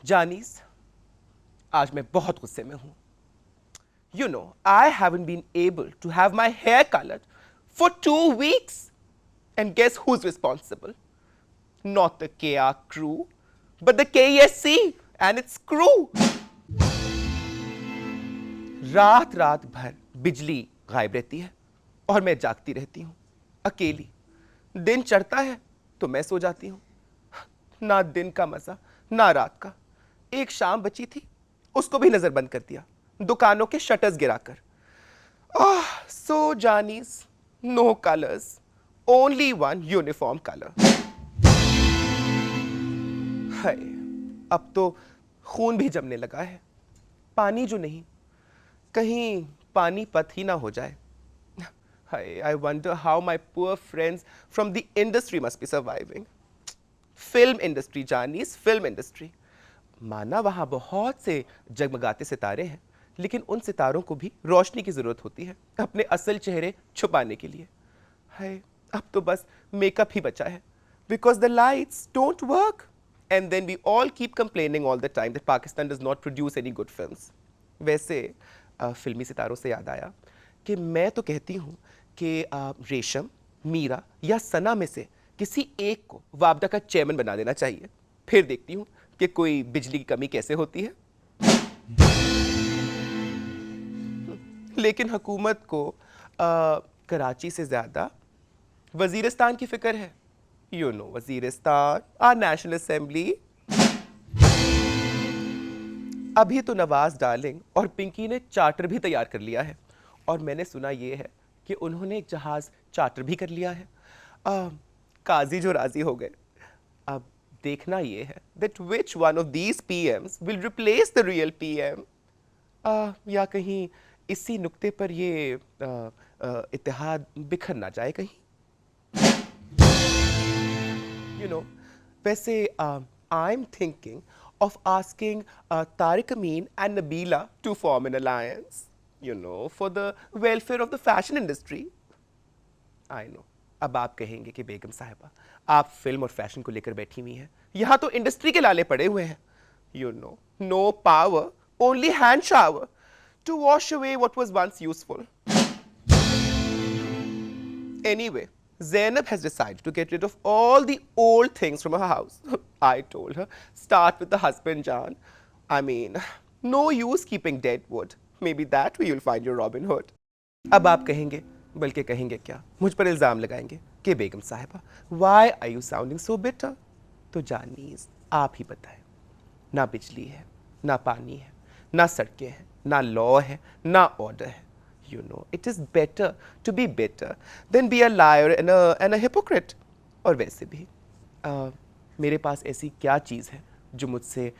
जानीस, आज मैं बहुत गुस्से में हूं. You know, I haven't been able to have my hair colored for 2 weeks. And guess who's responsible? Not the KR crew, but the KESC and its crew. रात रात भर बिजली गायब रहती है और मैं जागती रहती हूं अकेली. दिन चढ़ता है तो मैं सो जाती हूं. ना दिन का मजा ना रात का. एक शाम बची थी, उसको भी नजरबंद कर दिया दुकानों के शटर्स गिराकर. So Janice, no colours, only one uniform colour. हाय, अब तो खून भी जमने लगा है. पानी जो नहीं, कहीं पानीपत ही ना हो जाए. I wonder how my poor friends from the industry must be surviving. Film industry, जानीस, film industry. माना वहां बहुत से जगमगाते सितारे हैं, लेकिन उन सितारों को भी रोशनी की जरूरत होती है अपने असल चेहरे छुपाने के लिए. हाय, अब तो बस मेकअप ही बचा है. Because the lights don't work. And then we all keep complaining all the time that Pakistan does not produce any good films. वैसे फिल्मी सितारों से याद आया कि मैं तो कहती हूँ कि रेशम, मीरा या सना में से किसी एक को वापडा का चेयरमैन बना देना चाहिए. फिर देखती हूँ कि कोई बिजली की कमी कैसे होती है. लेकिन हुकूमत को कराची से ज़्यादा वजीरिस्तान की फिक्र है. You know, Waziristan, our national assembly. अभी तो नवाज डार्लिंग और पिंकी ने चार्टर भी तैयार कर लिया है और मैंने सुना ये है कि उन्होंने एक जहाज चार्टर भी कर लिया है. काजी जो राजी हो गए. अब देखना ये है that which one of these PMs will replace the real PM. या कहीं इसी नुक्ते पर ये इत्तेहाद बिखर ना जाए कहीं. You know, वैसे I'm thinking of asking Tariq Amin and Nabila to form an alliance, you know, for the welfare of the fashion industry. I know. अब आप कहेंगे कि बेगम साहिबा, आप फिल्म और फैशन को लेकर बैठी हुई हैं. यहाँ तो इंडस्ट्री के लाले पड़े हुए हैं. You know, no power, only hand shower to wash away what was once useful. Anyway, Zainab has decided to get rid of all the old things from her house. I told her, start with the husband, John. I mean, no use keeping dead wood. Maybe that way you'll find your Robin Hood. अब आप कहेंगे, बल्कि कहेंगे क्या, मुझ पर इल्ज़ाम लगाएंगे कि बेगम साहिबा, why are you sounding so bitter? तो जानीज़, आप ही बताएं. ना बिजली है, ना पानी है, ना सड़कें हैं, ना लॉ है, ना ऑर्डर है. You know, it is better to be better than be a liar and a hypocrite. और वैसे भी मेरे पास ऐसी क्या चीज़ है जो मुझसे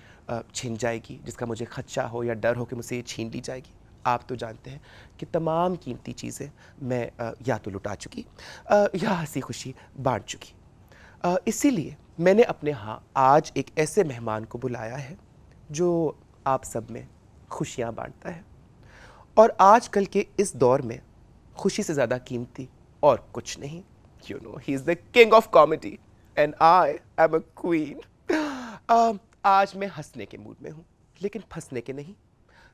छीन जाएगी, जिसका मुझे खदशा हो या डर हो कि मुझसे ये छीन ली जाएगी. आप तो जानते हैं कि तमाम कीमती चीज़ें मैं या तो लुटा चुकी या हंसी खुशी बांट चुकी. इसीलिए मैंने अपने यहाँ आज एक ऐसे मेहमान को बुलाया है जो आप सब में खुशियाँ बांटता है. और आजकल के इस दौर में खुशी से ज़्यादा कीमती और कुछ नहीं. You know, he is the king of comedy and I am a queen. आज मैं हंसने के मूड में हूँ, लेकिन फंसने के नहीं.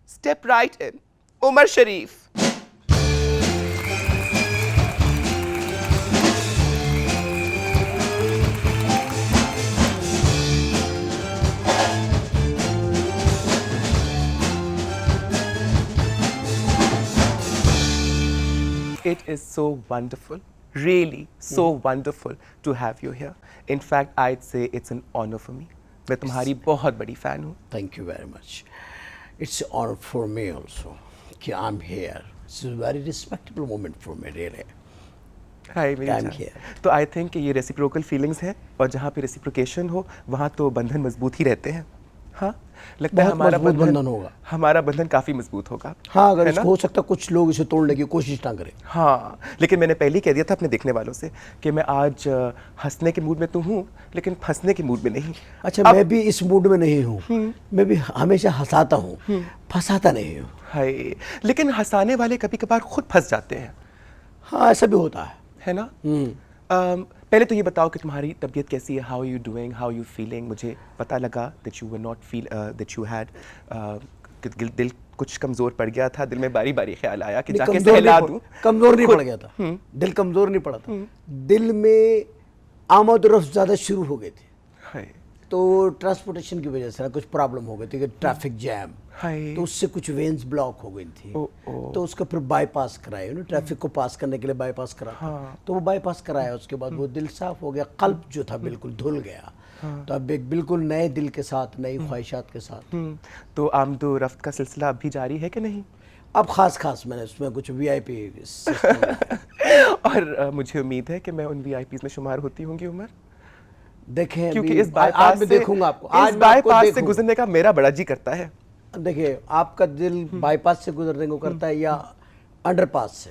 Step right in, Umar Sharif. It is so wonderful, really so wonderful to have you here. In fact, I'd say it's an honor for me. मैं तुम्हारी बहुत बड़ी fan हूँ. Thank you very much. It's an honor for me also. कि I'm here. It's a very respectable moment for me, really. Hi, मेरी I'm जान. here. तो I think कि ये reciprocal feelings है और जहाँ पे reciprocation हो वहाँ तो बंधन मजबूत ही रहते हैं. हाँ, लगता है बहुत हमारा मजबूत बंधन होगा. हमारा बंधन काफ़ी मजबूत होगा. हाँ, अगर है इसको ना? हो सकता है कुछ लोग इसे तोड़ने की कोशिश ना करें. हाँ, लेकिन मैंने पहले ही कह दिया था अपने देखने वालों से कि मैं आज हंसने के मूड में तो हूँ, लेकिन फंसने के मूड में नहीं. अच्छा, मैं भी इस मूड में नहीं हूँ. मैं भी हमेशा हंसाता हूँ, फंसाता नहीं हूँ. हाय, लेकिन हंसाने वाले कभी कभार खुद फंस जाते हैं. हाँ, ऐसा भी होता है. है ना? पहले तो ये बताओ कि तुम्हारी तबीयत कैसी है, how are you doing, how you feeling. मुझे पता लगा that you were not feel that you had दिल कुछ कमज़ोर पड़ गया था, दिल में बारी बारी ख्याल आया कि जाके सहला दूँ। कमजोर नहीं पड़ गया था, दिल कमजोर नहीं पड़ा था, दिल में आमद रफ्त ज़्यादा शुरू हो गए थे। हाय तो ट्रांसपोर्टेशन की वजह से ना कुछ प्रॉब्लम हो गई थी कि ट्रैफिक जैम, हाय तो उससे कुछ वेन्स ब्लॉक हो गई थी। तो उसका फिर बाईपास कराया ना, ट्रैफिक को पास करने के लिए बाईपास करा। तो वो बाईपास कराया, उसके बाद वो दिल साफ हो गया, कल्ब जो था बिल्कुल धुल गया। तो अब एक बिल्कुल नए दिल के साथ, नई ख्वाहिशात के साथ। तो आमदो रफ्त का सिलसिला अब भी जारी है कि नहीं? अब खास मैंने उसमें कुछ वीआईपी और मुझे उम्मीद है कि मैं उन वीआईपीज़ में शुमार होती होंगी उमर, देखें क्योंकि अभी इस बाईपास से देखूंगा आपको, आज इस मैं आपको बाईपास से देखूंगा। गुजरने का मेरा बड़ा जी करता है। देखिए आपका दिल बाईपास से गुजरने को करता है या अंडरपास से,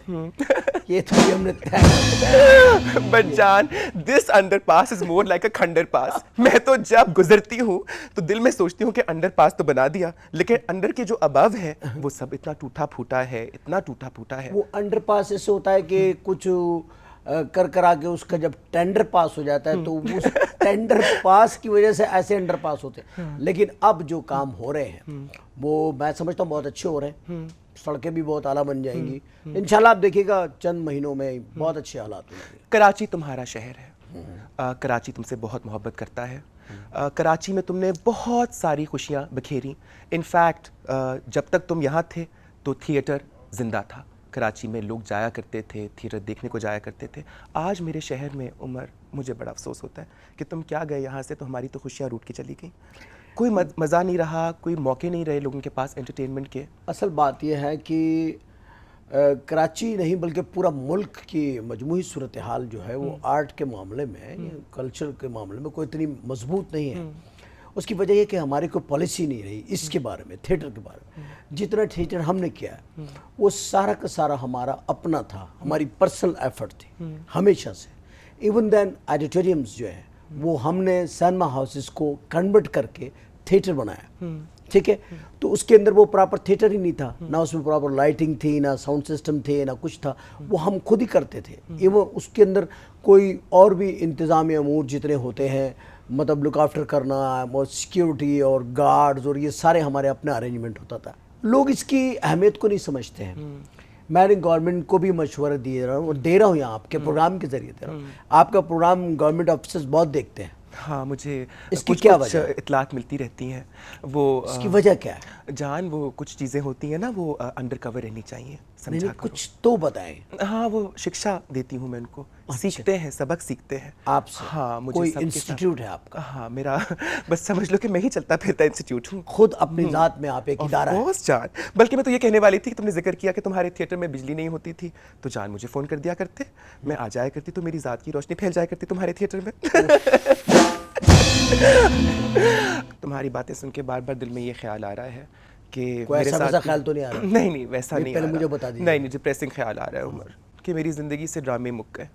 ये तो हमने तय। बट जान, this underpass is more like अ खंडर पास। मैं तो जब गुजरती हूँ तो दिल में सोचती हूँ कि अंडरपास तो बना दिया, लेकिन अंडर के जो अबव है वो सब इतना टूटा फूटा है, इतना टूटा फूटा है। वो अंडरपास ऐसे होता है कि कुछ कर करा के उसका जब टेंडर पास हो जाता है तो उस टेंडर पास की वजह से ऐसे अंडर पास होते हैं। लेकिन अब जो काम हो रहे हैं वो मैं समझता हूँ बहुत अच्छे हो रहे हैं, सड़कें भी बहुत आला बन जाएंगी इंशाल्लाह। आप देखिएगा चंद महीनों में बहुत अच्छे हालात होंगे। कराची तुम्हारा शहर है, कराची तुमसे बहुत मोहब्बत करता है। कराची में तुमने बहुत सारी खुशियाँ बखेरी। इनफैक्ट जब तक तुम यहाँ थे तो थिएटर जिंदा था, कराची में लोग जाया करते थे, थिएटर देखने को जाया करते थे। आज मेरे शहर में उमर, मुझे बड़ा अफसोस होता है कि तुम क्या गए यहाँ से, तो हमारी तो खुशियाँ रूठ के चली गई। कोई मज़ा नहीं रहा, कोई मौके नहीं रहे लोगों के पास एंटरटेनमेंट के। असल बात यह है कि कराची नहीं बल्कि पूरा मुल्क की मजमूई सूरत हाल जो है वो आर्ट के मामले में, कल्चर के मामले में कोई इतनी मजबूत नहीं है। उसकी वजह यह कि हमारी कोई पॉलिसी नहीं रही इसके बारे में, थिएटर के बारे में। जितना थिएटर हमने किया है वो सारा का सारा हमारा अपना था, हमारी पर्सनल एफर्ट थी हमेशा से। इवन देन ऑडिटोरियम्स जो है वो हमने सिनेमा हाउसेस को कन्वर्ट करके थिएटर बनाया, ठीक है। तो उसके अंदर वो प्रॉपर थिएटर ही नहीं था, ना उसमें प्रॉपर लाइटिंग थी, ना साउंड सिस्टम थे, ना कुछ था, वो हम खुद ही करते थे। इवन उसके अंदर कोई और भी इंतज़ामी अमूर जितने होते हैं, मतलब लुक आफ्टर करना और सिक्योरिटी और गार्ड्स और ये सारे हमारे अपना अरेंजमेंट होता था। लोग इसकी अहमियत को नहीं समझते हैं। मैंने गवर्नमेंट को भी मशवरा दे रहा हूँ और दे रहा हूँ यहाँ आपके प्रोग्राम के जरिए दे रहा हूँ। आपका प्रोग्राम गवर्नमेंट ऑफिसर्स बहुत देखते हैं। हाँ, मुझे इसकी कुछ क्या कुछ वजह है? इतलात मिलती रहती हैं। वो इसकी वजह क्या है? जान, वो कुछ चीज़ें होती हैं ना, वो अंडर कवर रहनी चाहिए, समझा नहीं, करो। कुछ तो बताएं। हाँ, वो शिक्षा देती हूँ मैं उनको, सीखते हैं, सबक सीखते हैं आपसे? हाँ, मुझे कोई सबके साथ- इंस्टीट्यूट है आपका? हाँ, मेरा बस समझ लो कि मैं ही चलता फिरता इंस्टीट्यूट हूँ। खुद अपनी ज़ात में आप एक इदारा है। बॉस जान, बल्कि मैं तो ये कहने वाली थी कि तुमने जिक्र किया कि तुम्हारे थिएटर में बिजली नहीं होती थी, तो जान मुझे फ़ोन कर दिया करते, मैं आ जाया करती, तो मेरी ज़ात की रोशनी फैल जाया करती तुम्हारे थिएटर में। तुम्हारी बातें सुन के बार बार दिल में ये ख्याल आ रहा है कि कोई मेरे ऐसा साथ वैसा ख्याल तो नहीं आ रहा? नहीं, वैसा नहीं पहले आ मुझे रहा। बता दीजिए। नहीं, डिप्रेसिंग ख्याल आ रहा है उमर कि मेरी ज़िंदगी से ड्रामे मुक गए।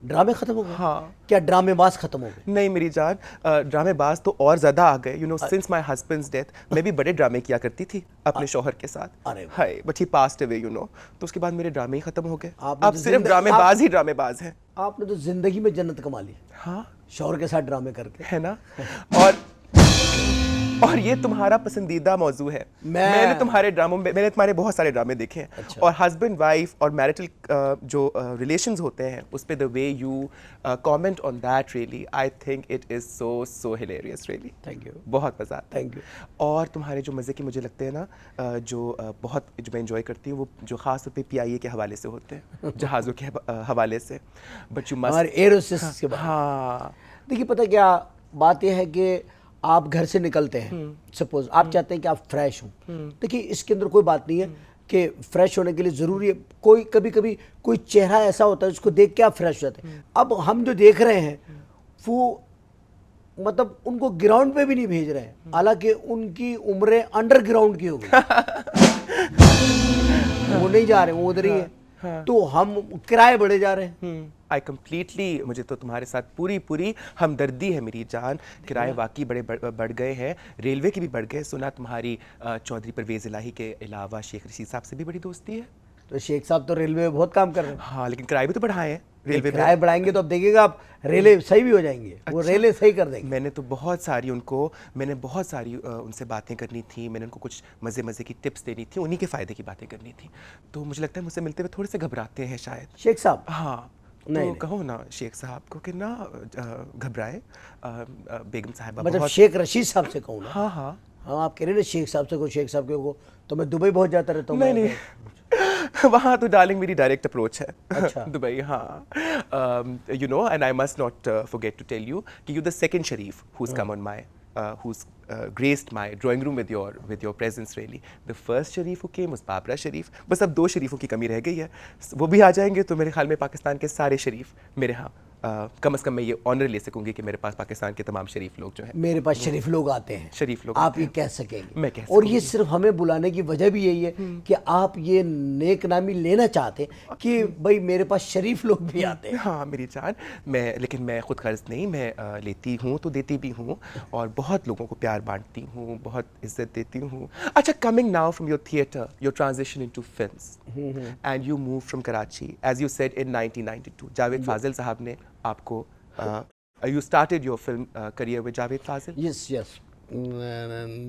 ड्रामे खत्म हो गए? हाँ। क्या ड्रामेबाज खत्म हो गए? नहीं मेरी जान, ड्रामेबाज तो और ज़्यादा आ गए। सिंस माई हस्बैंड्स डेथ मैं भी बड़े ड्रामे किया करती थी अपने शौहर के साथ। अरे वाह। हाय, बट ही पास्ड अवे तो उसके बाद मेरे ड्रामे ही खत्म हो गए। आपने अब तो सिर्फ ड्रामेबाज ही ड्रामेबाज हैं। आपने तो जिंदगी में जन्नत कमा ली, हाँ, शौहर के साथ ड्रामे करके। है ना। और ये तुम्हारा पसंदीदा मौजू है। मैंने तुम्हारे ड्रामों में, मैंने तुम्हारे बहुत सारे ड्रामे देखे हैं। अच्छा। और हस्बैंड वाइफ और मैरिटल जो रिलेशंस होते हैं उस पे the way you comment on that, really I think it is so hilarious, really. Thank you. बहुत मज़ा आता है। Thank you. और तुम्हारे जो मज़े के मुझे लगते हैं ना, बहुत जो मैं एंजॉय करती हूँ, वो जो ख़ास तौर पे PIA के हवाले से होते हैं, जहाज़ों के हवाले से। बट यू मस्ट, हमारे एरोसिस के बारे में। हाँ, देखिए पता क्या बात यह है कि आप घर से निकलते हैं, सपोज आप चाहते हैं कि आप फ्रेश हों। देखिए इसके अंदर कोई बात नहीं है कि फ्रेश होने के लिए ज़रूरी है, कोई कभी कभी कोई चेहरा ऐसा होता है जिसको देख के आप फ्रेश हो जाते हैं। अब हम जो देख रहे हैं वो मतलब उनको ग्राउंड पे भी नहीं भेज रहे हैं, हालांकि उनकी उम्रें अंडरग्राउंड की हो गई। वो नहीं जा रहे, वो उधर ही है। तो हम किराए बढ़े जा रहे हैं। आई कम्प्लीटली, मुझे तो तुम्हारे साथ पूरी हमदर्दी है मेरी जान। किराए वाकई बड़े बढ़ गए हैं, रेलवे की भी बढ़ गए। सुना तुम्हारी चौधरी परवेज़ इलाही के अलावा शेख रशीद साहब से भी बड़ी दोस्ती है। तो शेख साहब तो रेलवे में बहुत काम कर रहे हैं। हाँ, लेकिन किराए भी तो बढ़ाए हैं। रेलवे पे किराए बढ़ाएंगे तो अब देखिएगा आप रेले सही भी हो जाएंगे, वो रेले सही कर देंगे। मैंने बहुत सारी उनसे बातें करनी थी, मैंने उनको कुछ मज़े की टिप्स देनी थी, उन्हीं के फ़ायदे की बातें करनी थी। तो मुझे लगता है मुझसे मिलते हुए थोड़े से घबराते हैं शायद। शेख साहब, हाँ, नहीं, तो नहीं। कहो ना शेख साहब को कि ना घबराए, बेगम साहिबा मतलब बहुत। शेख रशीद साहब से कहूँ ना? हाँ हाँ। हाँ, आप कह रहे ना शेख साहब से को, शेख साहब के को, तो मैं दुबई बहुत जाता रहता हूँ। नहीं नहीं वहाँ तो डार्लिंग मेरी डायरेक्ट अप्रोच है। अच्छा। दुबई, हाँ। You know, and I must not forget to tell you कि you the second Sharif who's come on my who's graced my drawing room with your presence really. The first Sharif who came was Babra Sharif. बस अब 2 शरीफों की कमी रह गई है, वो भी आ जाएंगे तो मेरे ख्याल में पाकिस्तान के सारे शरीफ मेरे यहाँ कम से कम मैं ये ऑनर ले सकूंगी कि मेरे पास पाकिस्तान के तमाम शरीफ लोग जो हैं, मेरे पास शरीफ लोग आते हैं, शरीफ लोग आप आते ये हैं। कह सकेंगे। मैं कह और ये सकूंगी। सिर्फ हमें बुलाने की वजह भी यही है कि आप ये नेक नामी लेना चाहते हैं कि भाई मेरे पास शरीफ लोग भी आते हैं। हाँ मेरी जान, लेकिन मैं खुद खर्च नहीं, मैं लेती हूँ तो देती भी हूँ, और बहुत लोगों को प्यार बांटती हूँ, बहुत इज्जत देती हूँ। अच्छा, coming now from your theatre, your transition into films, and you move from Karachi as you said in 1992। Javed Fazil sahab ने आपको you started your film career with Javed Fazil? Yes, yes.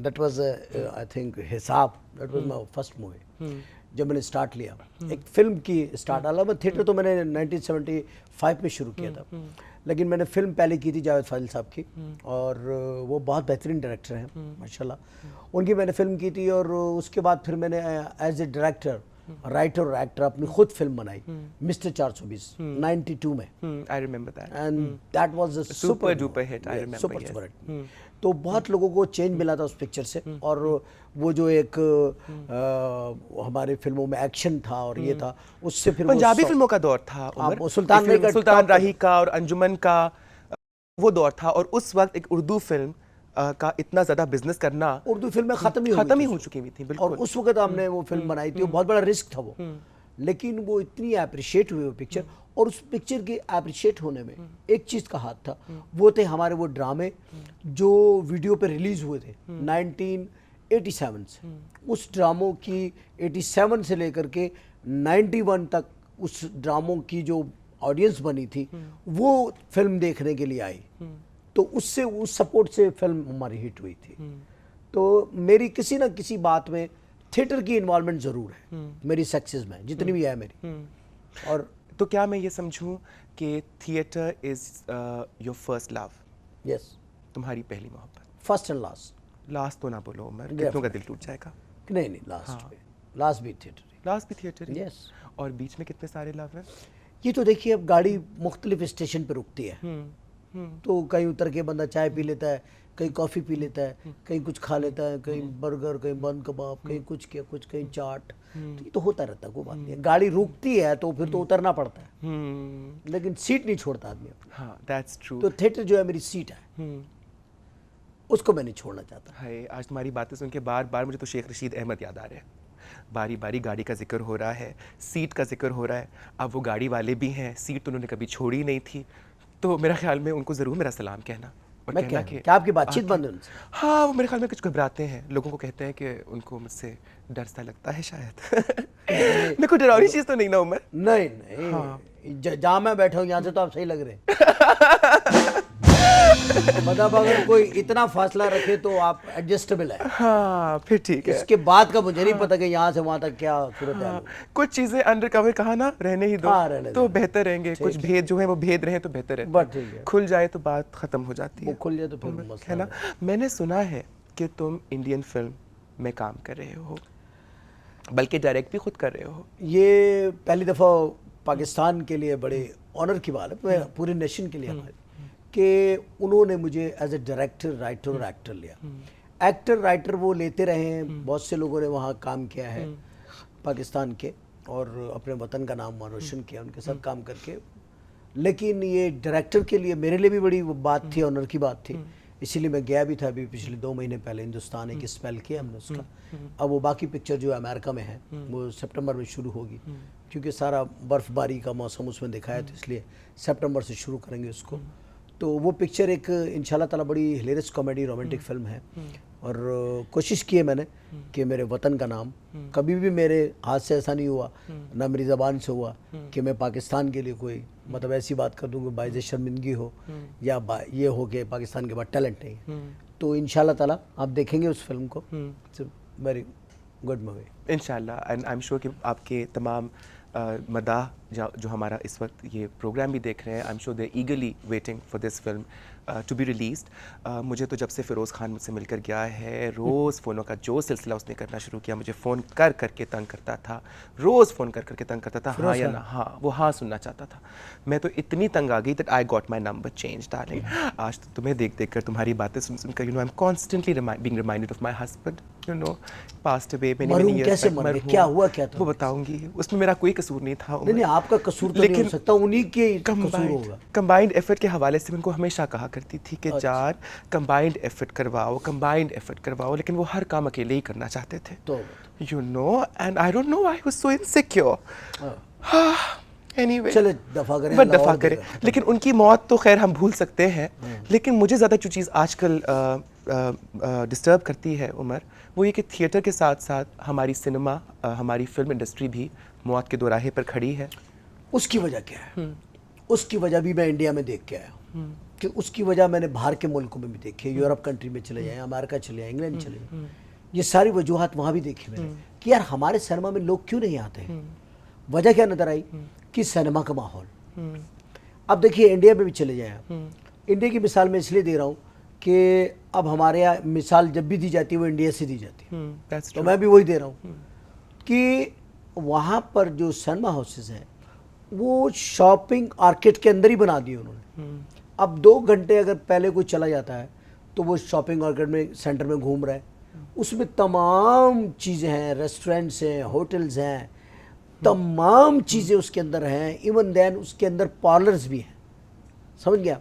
That was I think हिसाब, that was my first movie. जब मैंने start लिया एक film की start आला, मैं थिएटर तो मैंने 1975 में शुरू किया था, लेकिन मैंने फिल्म पहले की थी जावेद फाजिल साहब की, और वो बहुत बेहतरीन डायरेक्टर हैं माशाल्लाह। उनकी मैंने फिल्म की थी, और उसके बाद फिर मैंने एज ए डायरेक्टर, राइटर और एक्टर अपनी खुद फिल्म बनाई, मिस्टर 420 92 में। I remember that. And that was a Super duper hit, I remember, super yes. Super hit. तो बहुत लोगों को चेंज मिला था उस पिक्चर से, और वो जो एक हमारे फिल्मों में एक्शन था और ये था, उससे फिर पंजाबी फिल्मों का दौर था उमर, वो सुल्तान राही का सुल्तान top राही का और अंजुमन का वो दौर था, और उस वक्त एक उर्दू फिल्म का इतना ज़्यादा बिजनेस करना, उर्दू फिल्में खत्म ही हो चुकी हुई थी। और बिल्कुल। उस वक्त हमने वो फिल्म बनाई थी, वो बहुत बड़ा रिस्क था वो, लेकिन वो इतनी अप्रिशिएट हुई वो पिक्चर, और उस पिक्चर के अप्रिशिएट होने में एक चीज़ का हाथ था, वो थे हमारे वो ड्रामे जो वीडियो पे रिलीज हुए थे 1987 से। उस ड्रामों की 87 से लेकर के 91 तक उस ड्रामों की जो ऑडियंस बनी थी वो फिल्म देखने के लिए आई, तो उससे उस सपोर्ट से फिल्म हमारी हिट हुई थी। तो मेरी किसी ना किसी बात में थिएटर की इन्वॉल्वमेंट ज़रूर है मेरी सक्सेस में, जितनी भी है मेरी। और तो क्या मैं ये समझूं कि theatre is your first love? Yes, तुम्हारी पहली मोहब्बत। First and last. लास्ट तो ना बोलो उमर, कितनों का दिल टूट जाएगा। नहीं लास्ट, लास्ट भी थिएटर। लास्ट भी थिएटर ही? यस। और बीच में कितने सारे लव हैं? ये तो देखिए, अब गाड़ी मुख्तलिफ स्टेशन पे रुकती है, तो कहीं उतर के बंदा चाय पी लेता है, कहीं कॉफ़ी पी लेता है, कहीं कुछ खा लेता है, कहीं बर्गर, कहीं बन कबाब, कहीं कुछ किया, कुछ कहीं चाट, तो ये तो होता रहता है, कोई बात नहीं है। गाड़ी रुकती है तो फिर तो उतरना पड़ता है, लेकिन सीट नहीं छोड़ता आदमी अपनी। हाँ, दैट्स ट्रू। तो थिएटर जो है मेरी सीट है, उसको मैं नहीं छोड़ना चाहता। हाय, आज तुम्हारी बातें सुन के बार बार मुझे तो शेख रशीद अहमद याद आ रहे हैं। बारी बारी गाड़ी का जिक्र हो रहा है, सीट का जिक्र हो रहा है, अब वो गाड़ी वाले भी हैं, सीट तो उन्होंने कभी छोड़ी नहीं थी, तो मेरा ख्याल में उनको ज़रूर मेरा सलाम कहना। और मैं कहना क्या, क्या आपकी बातचीत बंद है उनसे? हाँ, वो मेरे ख्याल में कुछ घबराते हैं, लोगों को कहते हैं कि उनको मुझसे डर सा लगता है शायद। मैं कोई डरावनी चीज़ तो नहीं ना उमर? नहीं नहीं, जहाँ मैं बैठा हूँ यहाँ से तो आप सही लग रहे हैं। मतलब अगर कोई इतना फासला रखे तो आप एडजस्टेबल है। हाँ, फिर ठीक है। इसके बाद का मुझे नहीं पता कि यहाँ से वहाँ तक क्या सूरत है। कुछ चीजें अंडर कवर कहा ना, रहने ही दो, हाँ, रहने तो दो। बेहतर रहेंगे। कुछ भेद जो है वो भेद रहे तो बेहतर है। बस ठीक है, खुल जाए तो बात खत्म हो जाती वो है, खुल जाए तो फिर है मसला ना। मैंने सुना है कि तुम इंडियन फिल्म में काम कर रहे हो, बल्कि डायरेक्ट भी खुद कर रहे हो। ये पहली दफ़ा पाकिस्तान के लिए बड़े ऑनर की बात है, पूरे नेशन के लिए हमारे, कि उन्होंने मुझे एज ए डायरेक्टर, राइटर और एक्टर लिया। एक्टर राइटर वो लेते रहे हैं, बहुत से लोगों ने वहाँ काम किया है पाकिस्तान के, और अपने वतन का नाम रोशन किया उनके साथ काम करके, लेकिन ये डायरेक्टर के लिए मेरे लिए भी बड़ी बात थी, ऑनर की बात थी। इसीलिए मैं गया भी था अभी पिछले 2 महीने पहले हिंदुस्तान, एक स्पेल किया हमने उसका। अब वो बाकी पिक्चर जो अमेरिका में है वो सितंबर में शुरू होगी, क्योंकि सारा बर्फबारी का मौसम उसमें दिखाया, तो इसलिए सितंबर से शुरू करेंगे उसको। तो वो पिक्चर एक इंशाल्लाह ताला बड़ी हिलेरियस कॉमेडी रोमांटिक फिल्म है, और कोशिश की है मैंने कि मेरे वतन का नाम, कभी भी मेरे हाथ से ऐसा नहीं हुआ, ना मेरी ज़बान से हुआ कि मैं पाकिस्तान के लिए कोई मतलब ऐसी बात कर दूँ कि बाइज़ शर्मिंदगी हो या ये हो कि पाकिस्तान के बाद टैलेंट नहीं है। तो इंशाल्लाह ताला आप देखेंगे उस फिल्म को, वेरी गुड मूवी इंशाल्लाह। एंड आई एम श्योर कि आपके तमाम मदाह जो हमारा इस वक्त ये प्रोग्राम भी देख रहे हैं, I am sure they eagerly waiting for this film to be released. मुझे तो जब से फ़िरोज़ खान मुझसे मिलकर गया है, रोज़ फ़ोनों का जो सिलसिला उसने करना शुरू किया, मुझे फ़ोन कर करके तंग करता था, रोज़ फ़ोन कर करके तंग करता था, हाँ या ना, हाँ, वो हाँ सुनना चाहता था। मैं तो इतनी तंग आ गई that I got my number change darling. आज तो तुम्हें देख देख कर, तुम्हारी बातें सुन सुन कर, you know, I am constantly being reminded of my husband, you know, passed away many मरूं मेनी ईयर्स कैसे बैक। मर गए, क्या हुआ क्या था? वो बताऊंगी, उसमें मेरा कोई कसूर नहीं था। नहीं नहीं, आपका कसूर तो नहीं हो सकता, उन्हीं के कसूर होगा। कंबाइंड एफर्ट के हवाले से मैं उनको हमेशा कहा करती थी कि जान कंबाइंड एफर्ट करवाओ, कंबाइंड एफर्ट करवाओ, लेकिन वो हर काम अकेले ही करना चाहते थे, तो you know, and I don't know why I was so insecure. Anyway, चले दफा करें, बस अल्लाह दफा और करें। देगा। लेकिन उनकी मौत तो खैर हम भूल सकते हैं, लेकिन मुझे ज़्यादा जो चीज़ आजकल डिस्टर्ब करती है उमर, वो ये कि थिएटर के साथ साथ हमारी सिनेमा, हमारी फिल्म इंडस्ट्री भी मौत के दोराहे पर खड़ी है। उसकी वजह क्या है? उसकी वजह भी मैं इंडिया में देख के आया हूँ कि उसकी वजह मैंने बाहर के मुल्कों में भी देखी है, यूरोप कंट्री में चले जाएं, अमेरिका चले जाएं, इंग्लैंड चले जाएं, ये सारी वजूहत वहाँ भी देखी मैंने कि यार हमारे सिनेमा में लोग क्यों नहीं आते हैं। वजह क्या नजर आई कि सिनेमा का माहौल। अब देखिए इंडिया में भी चले जाएं आप, इंडिया की मिसाल मैं इसलिए दे रहा हूँ कि अब हमारे यहाँ मिसाल जब भी दी जाती है वो इंडिया से दी जाती है, तो मैं भी वही दे रहा हूँ कि वहाँ पर जो सिनेमा हाउसेस हैं वो शॉपिंग आर्केड के अंदर ही बना दिए उन्होंने। अब 2 घंटे अगर पहले कोई चला जाता है तो वो शॉपिंग आर्केड में सेंटर में घूम रहा है, उसमें तमाम चीज़ें हैं, रेस्टोरेंट्स हैं, होटल्स हैं, तमाम चीज़ें उसके अंदर हैं, इवन देन उसके अंदर पार्लर्स भी हैं, समझ गया।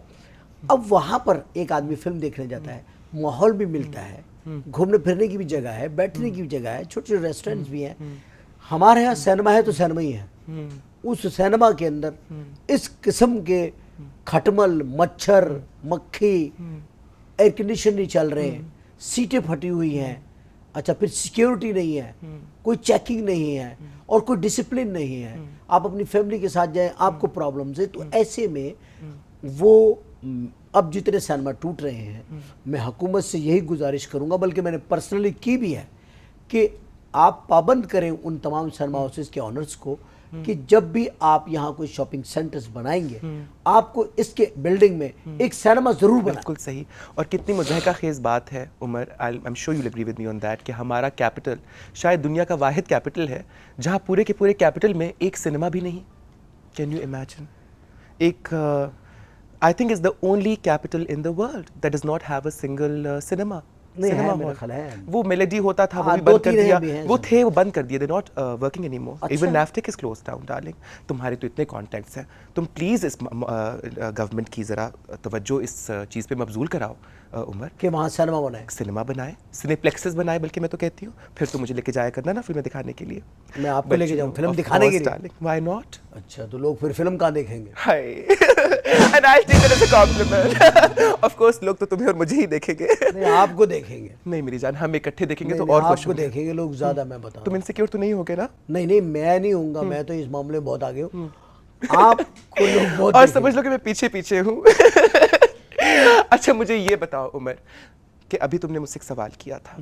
अब वहाँ पर एक आदमी फिल्म देखने जाता है, माहौल भी मिलता है, घूमने फिरने की भी जगह है, बैठने की भी जगह है, छोटे छोटे रेस्टोरेंट्स भी हैं। हमारे यहाँ सिनेमा है तो सिनेमा ही है, उस सिनेमा के अंदर इस किस्म के खटमल, मच्छर, मक्खी, एयर कंडीशन नहीं चल रहे हैं, सीटें फटी हुई हैं, अच्छा फिर सिक्योरिटी नहीं है, कोई चेकिंग नहीं है और कोई डिसिप्लिन नहीं है, आप अपनी फैमिली के साथ जाएं आपको प्रॉब्लम्स है। तो ऐसे में वो अब जितने सिनेमा टूट रहे हैं, मैं हुकूमत से यही गुजारिश करूंगा, बल्कि मैंने पर्सनली की भी है कि आप पाबंद करें उन तमाम सिनेमा हाउसेस के ऑनर्स को कि जब भी आप यहाँ कोई शॉपिंग सेंटर्स बनाएंगे आपको इसके बिल्डिंग में एक सिनेमा जरूर बनाएं। बिल्कुल सही। और कितनी मुज़हका खेज़ बात है Umar, I am sure you will agree with me on that, कि हमारा कैपिटल शायद दुनिया का वाहिद कैपिटल है जहाँ पूरे के पूरे कैपिटल में एक सिनेमा भी नहीं। Can you imagine? एक I think is the only capital in the world that does not have a single cinema. वो मेलेडी होता था, वो भी बंद कर दिया, वो थे वो बंद कर दिए, they not working anymore. Even नैफ्टिक इज क्लोज डाउन डार्लिंग। तुम्हारे तो इतने कॉन्टैक्ट्स हैं, तुम प्लीज़ इस गवर्नमेंट की ज़रा तवज्जो इस चीज़ पे मबजूल कराओ उमर, कि वहाँ सिनेमा बनाए, सिनेप्लेक्सेस बनाए, बल्कि मैं तो कहती हूँ। फिर तो मुझे लेके जाया करना ना फिल्में दिखाने के लिए। मैं आपको लेके जाऊँ फिल्म दिखाने के लिए? Why not? अच्छा, तो लोग फिर फिल्म कहाँ देखेंगे? हाय, and I take it as a compliment. Of course लोग तो तुम्हें और मुझे ही देखेंगे। नहीं, आपको देखेंगे। नहीं मेरी जान, हम इकट्ठे देखेंगे तो नहीं, और खुश आपको देखेंगे लोग ज्यादा, मैं बताऊं। तुम इनसिक्योर तो नहीं होगे ना? नहीं नहीं, मैं नहीं होऊंगा, मैं तो इस मामले में बहुत आगे हूँ। आपको लोग बहुत और समझ लो कि मैं पीछे पीछे हूँ। अच्छा मुझे ये बताओ उमर कि अभी तुमने मुझसे एक सवाल किया था,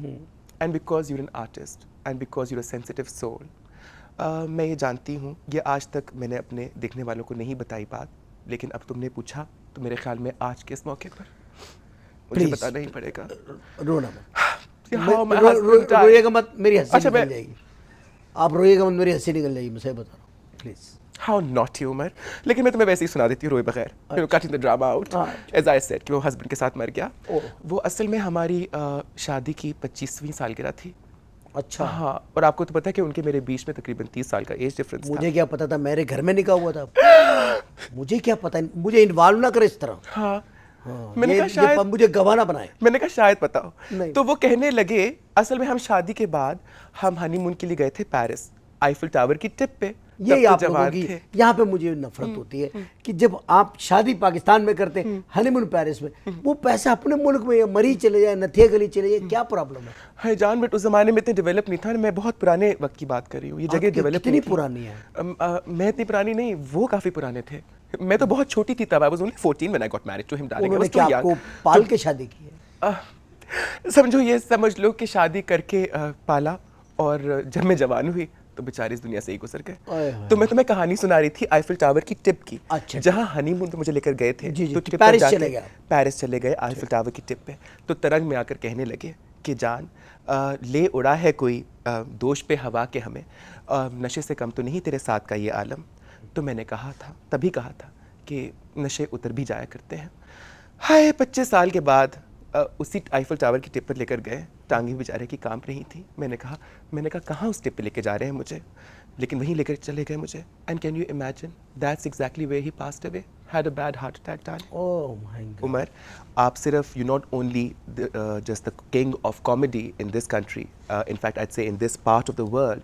and because you're an artist and because you're a sensitive soul, मैं ये जानती हूँ, ये आज तक मैंने अपने देखने वालों को नहीं बताई बात, लेकिन अब तुमने पूछा तो मेरे ख्याल में आज के इस मौके पर मुझे बताना ही पड़ेगा। रोना मत, रोइएगा मत, मेरी हंसी निकल जाएगी। आप रोइएगा मत, मेरी हंसी निकल जाएगी, मैं सही बता रहा हूँ, प्लीज। How naughty उमर, लेकिन मैं तुम्हें वैसे ही सुना देती हूँ रोए बगैर, you know, cutting the drama out, as I said, कि वो हस्बैंड के साथ मर गया। वो असल में हमारी शादी की 25वीं सालगिरह थी। अच्छा। हाँ, और आपको तो पता है कि उनके मेरे बीच में तकरीबन 30 साल का एज डिफरेंस था। मुझे क्या पता था, मेरे घर में निकाह हुआ था। मुझे क्या पता, मुझे इन्वॉल्व ना करे इस तरह। हाँ, मैंने कहा शायद मुझे गवाह ना बनाए। मैंने कहा शायद पता हो। तो वो कहने लगे असल में हम शादी के बाद हम हनीमून के लिए गए थे पेरिस, आईफिल टावर की टिप पे। यही तब तो आप लोगों जवान की थे। यहाँ पे मुझे नफरत होती है कि जब आप शादी पाकिस्तान में करते हैं, हनीमून पेरिस में, वो पैसा अपने मुल्क में मरी चले जाए, नथिया गली चले जाए, क्या प्रॉब्लम है? है जान, बट उस जमाने में इतने डेवलप नहीं था। मैं बहुत पुराने वक्त की बात कर रही हूँ, ये जगह आपकी डेवलप कितनी नहीं थी। पुरानी है? मैं इतनी पुरानी नहीं, वो काफी पुराने थे। मैं तो बहुत छोटी थी तब, I was only 14 when I got married to him darling. I उन्होंने वाज क्या टू आपको यंग। पाल के शादी की है? समझो, ये समझ लो कि शादी करके पाला, और जब मैं जवान हुई तो बेचारे इस दुनिया से ही गुजर ओए गए। होए। तो मैं तुम्हें कहानी सुना रही थी आईफिल टावर की टिप की, अच्छा, जहाँ हनीमून तो मुझे लेकर गए थे। जी, जी, तो तो टिप पर पेरिस जाके चले गए आप? पेरिस चले गए आईफिल टावर की टिप पे। तो तरंग में आकर कहने लगे कि जान, ले उड़ा है कोई दोष पे हवा के हमें, नशे से कम तो नहीं तेरे साथ का ये आलम। तो मैंने कहा था, तभी कहा था कि नशे उतर भी जाया करते हैं। हाय, 25 साल के बाद उसी आईफिल टावर की टिप पर लेकर गए। टांगी बेचारे की काम रही थी। मैंने कहा कहाँ उस टिप पे लेके जा रहे हैं मुझे, लेकिन वहीं लेकर चले गए मुझे। And can you imagine, that's exactly where he passed away, had a bad heart attack darling. Oh my God. Umar, आप सिर्फ, you not only just the king of comedy in this country, in fact I say in this part of the world,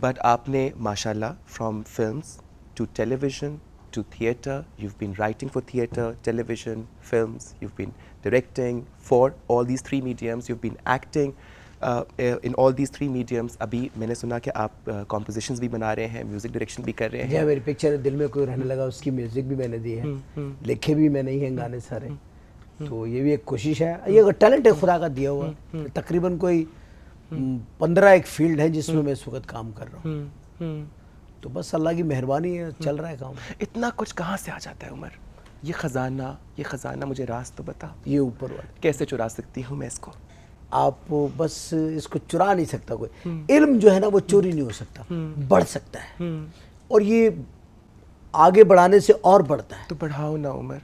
but आपने माशाल्लाह from films to television to theatre, you've been writing for theatre, television, films, you've been directing for all these three mediums, you've been acting in all these three mediums. अभी मैंने सुना कि आप compositions भी बना रहे हैं, म्यूजिक डायरेक्शन भी कर रहे हैं। जय मेरी पिक्चर दिल में कोई रहने लगा, उसकी म्यूजिक भी मैंने दी है, लिखे भी मैंने ही हैं गाने सारे। तो ये भी एक कोशिश है, ये टैलेंट है खुदा का दिया हुआ। तकरीबन कोई 15 एक फील्ड है जिसमें मैं इस वक्त काम कर रहा हूँ। तो बस अल्लाह की मेहरबानी है, चल रहा है काम। इतना कुछ कहाँ से आ जाता है उमर? ये खजाना मुझे राज तो बता, ये ऊपर वाला कैसे चुरा सकती हूँ मैं इसको? आप बस इसको चुरा नहीं सकता कोई। इल्म जो है ना वो चोरी नहीं हो सकता, बढ़ सकता है, और ये आगे बढ़ाने से और बढ़ता है। तो बढ़ाओ ना उमर,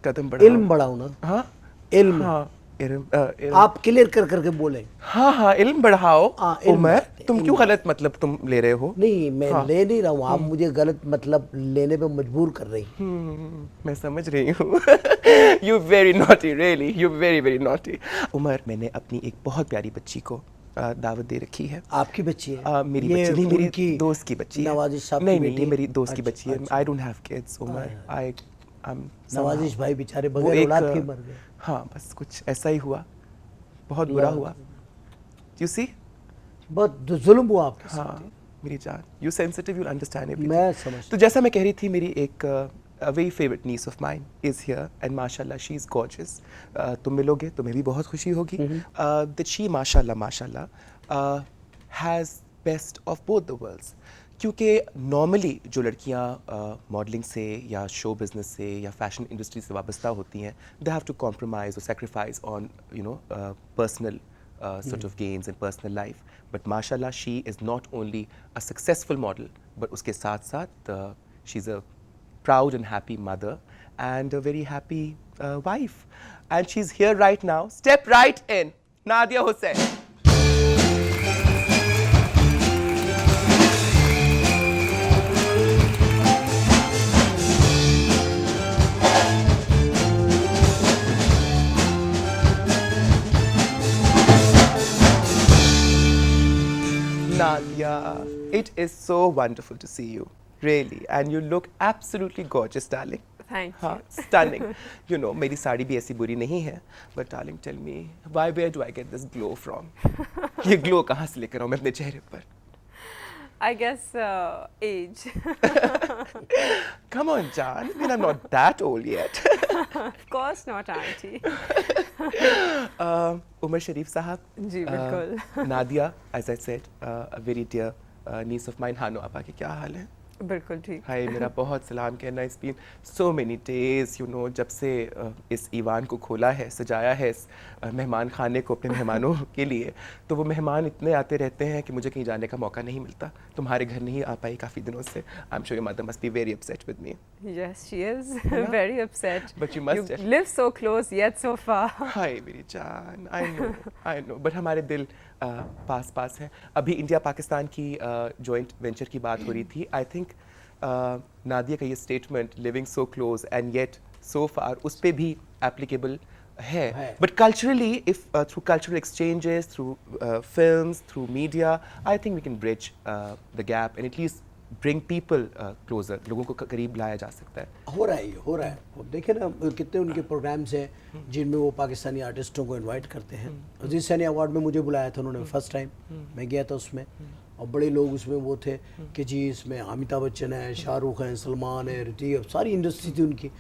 कदम बढ़ाओ। इल्म बढ़ाओ ना। हाँ, इल्म। हाँ, इल्म। आप क्लियर कर करके बोलें। हाँ, इल्म बढ़ाओ। हाँ, इल्म उमर, बढ़ाते हैं, तुम इल्म क्यों गलत मतलब तुम ले रहे हो? नहीं, मैं ले नहीं रहा हूँ, आप मुझे गलत मतलब लेने पे मजबूर कर रही हैं। मैं समझ रही हूँ। You very naughty, really, you very very naughty. Umar, मैंने अपनी एक बहुत प्यारी बच्ची को दावत दे रखी है। आपकी बच्ची है? मेरी ये बच्ची नहीं, मेरी उनकी दोस्त की बच्ची है। नवाजिश साहब की नहीं, बेटी ये है? मेरी दोस्त की अच्छा, बच्ची है। अच्छा। I don't have kids Umar. नवाजिश भाई बेचारे वो बगैर एक औलाद के मर गए। हाँ, बस कुछ ऐसा ही हुआ, बहुत बुरा हुआ। यू सी, बहुत जुल्म हुआ आपके साथ। हाँ मेरी जान, you sensitive, you understand everything. मैं समझता तो जैसा मैं कह रही थी, मेरी एक a very favorite niece of mine is here and mashallah she is gorgeous. तुम मिलोगे तुम्हें भी बहुत खुशी होगी that she mashallah has best of both the worlds. क्योंकि नॉर्मली जो लड़कियाँ मॉडलिंग से या शो बिजनेस से या फैशन इंडस्ट्री से वाबस्ता होती हैं, दे हैव टू कॉम्प्रोमाइज और sacrifice on personal sort of gains in personal life. But mashallah, she is not only a successful model, but उसके साथ साथ she's a proud and happy mother and a very happy wife. And she's here right now. Step right in, Nadia Hussain. Nadia, it is so wonderful to see you, really, and you look absolutely gorgeous, darling. Thank you. हाँ, stunning. You know, मेरी साड़ी भी ऐसी बुरी नहीं है, but darling, tell me, where do I get this glow from? ये glow कहाँ से लेकर आऊँ मैं अपने चेहरे पर? I guess age. Come on, Jan. I mean, I'm not that old yet. Of course not, auntie. Umar Sharif Sahab. जी बिल्कुल. Nadia, as I said, a very dear niece of mine. हानो आपा के क्या हाल है? बिल्कुल ठीक. हाय, मेरा बहुत सलाम कहना। It's been so many days, you know, जब से इस ईवान को खोला है, सजाया है इस मेहमान खाने को अपने मेहमानों के लिए, तो वो मेहमान इतने आते रहते हैं कि मुझे कहीं जाने का मौका नहीं मिलता। तुम्हारे घर नहीं आ पाई काफ़ी दिनों से। आई am sure your mother must be very upset with me. Yes, she is very upset. But you must You live so close yet so far. हाय मेरी जान, आई नो, बट हमारे दिल पास पास हैं। अभी इंडिया पाकिस्तान की जॉइंट वेंचर की बात हो रही थी। आई थिंक नादिया का ये statement, living so close and yet so far, उस पर भी एप्लीकेबल है। But culturally, if through cultural exchanges, through films, through media, I think we can bridge the gap and at least bring people closer, लोगों को करीब लाया जा सकता है. हो रहा है, ये हो रहा है. अब देखे ना कितने उनके प्रोग्राम्स हैं जिनमें वो पाकिस्तानी आर्टिस्टों को इनवाइट करते हैं. अजीज सैनी अवार्ड में मुझे बुलाया था उन्होंने फर्स्ट टाइम, मैं गया था उसमें, और बड़े लोग उसमें वो थे कि जी इसमें अमिताभ बच्चन है, शाहरुख हैं, सलमान है, ऋतिक, सारी इंडस्ट्री थी उनकी.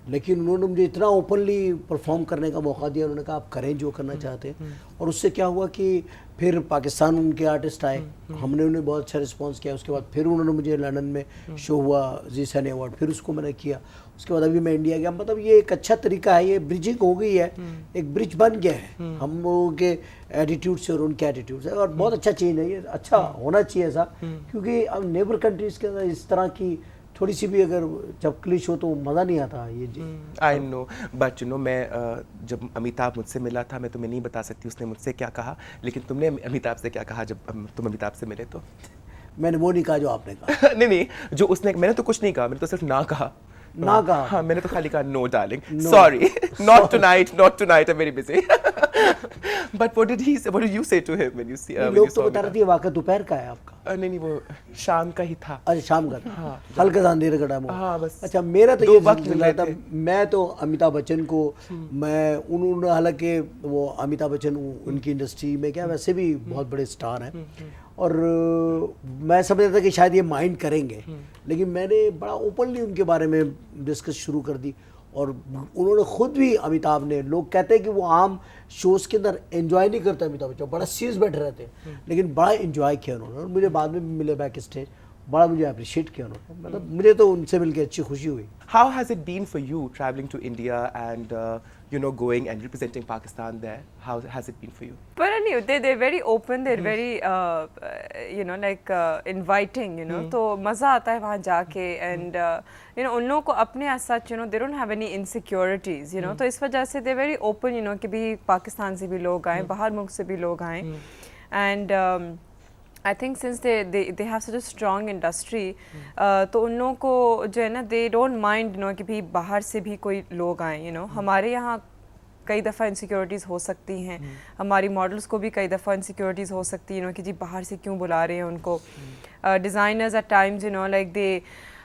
लेकिन उन्होंने मुझे इतना ओपनली परफॉर्म करने का मौका दिया. उन्होंने कहा आप करें जो करना चाहते हैं. और उससे क्या हुआ कि फिर पाकिस्तान उनके आर्टिस्ट आए, हमने उन्हें बहुत अच्छा रिस्पांस किया. उसके बाद फिर उन्होंने मुझे लंदन में शो हुआ जी सैनी अवार्ड, फिर उसको मैंने किया. उसके बाद अभी मैं इंडिया गया. मतलब ये एक अच्छा तरीका है, ये ब्रिजिंग हो गई है, एक ब्रिज बन गया है हम लोगों के एटीट्यूड से और उनके एटीट्यूड से. और बहुत अच्छा चीज़ है ये, अच्छा होना चाहिए ऐसा, क्योंकि अब नेबर कंट्रीज़ के अंदर इस तरह की थोड़ी सी भी अगर चपकलिश हो तो मज़ा नहीं आता ये जी. I know, but you know मैं जब अमिताभ मुझसे मिला था, मैं तुम्हें नहीं बता सकती उसने मुझसे क्या कहा, लेकिन तुमने अमिताभ से क्या कहा जब तुम अमिताभ से मिले तो? मैंने वो नहीं कहा जो आपने कहा. नहीं, जो उसने, मैंने तो कुछ नहीं कहा, मैंने तो सिर्फ ना कहा. ना कहा. हाँ, मैंने तो खाली कहा no darling, sorry, not tonight, I am very busy. But what did you say to him when you see? लोग तो बता रहे थे वाकई दोपहर का है आपका. नहीं, वो शाम का ही था. अरे शाम का था, हल्का सा अंधेरा का टाइम. हाँ, बस. अच्छा, मेरा तो दो ये वक्त सिलसिला मिले था. थे. मैं तो अमिताभ बच्चन को, मैं उन्होंने, हालांकि वो अमिताभ बच्चन उनकी इंडस्ट्री में क्या वैसे भी बहुत बड़े स्टार हैं, और मैं समझता था कि शायद ये माइंड करेंगे, लेकिन मैंने बड़ा ओपनली उनके बारे में डिस्कस शुरू कर दी. और उन्होंने खुद भी, अमिताभ ने, लोग कहते हैं कि वो आम शोज़ के अंदर एंजॉय नहीं करते अमिताभ बच्चन, बड़ा सीरियस बैठे रहते हैं, लेकिन बड़ा एंजॉय किया उन्होंने. और मुझे बाद में भी मिले बैक स्टेज, बड़ा मुझे अप्रिशिएट किया उन्होंने. मतलब मुझे तो उनसे मिलकर अच्छी खुशी हुई. How has it been for you traveling to India and going and representing Pakistan there? How has it been for you? But anyway, they're very open. They're very inviting. तो मज़ा आता है वहाँ जाके. And उन लोगों को अपने as such they don't have any insecurities. तो इस वजह से they're very open. कि भी पाकिस्तान से भी लोग आए, बाहर मुल्क से भी लोग आए. And I think since they have such a strong industry, तो उन लोगों को जो है ना, they don't mind कि भी बाहर से भी कोई लोग आए. हमारे यहाँ कई दफ़ा इनसिक्योरिटीज़ हो सकती हैं, हमारी मॉडल्स को भी कई दफ़ा इनसिक्योरिटीज़ हो सकती हैं कि जी बाहर से क्यों बुला रहे हैं उनको. Designers at times like they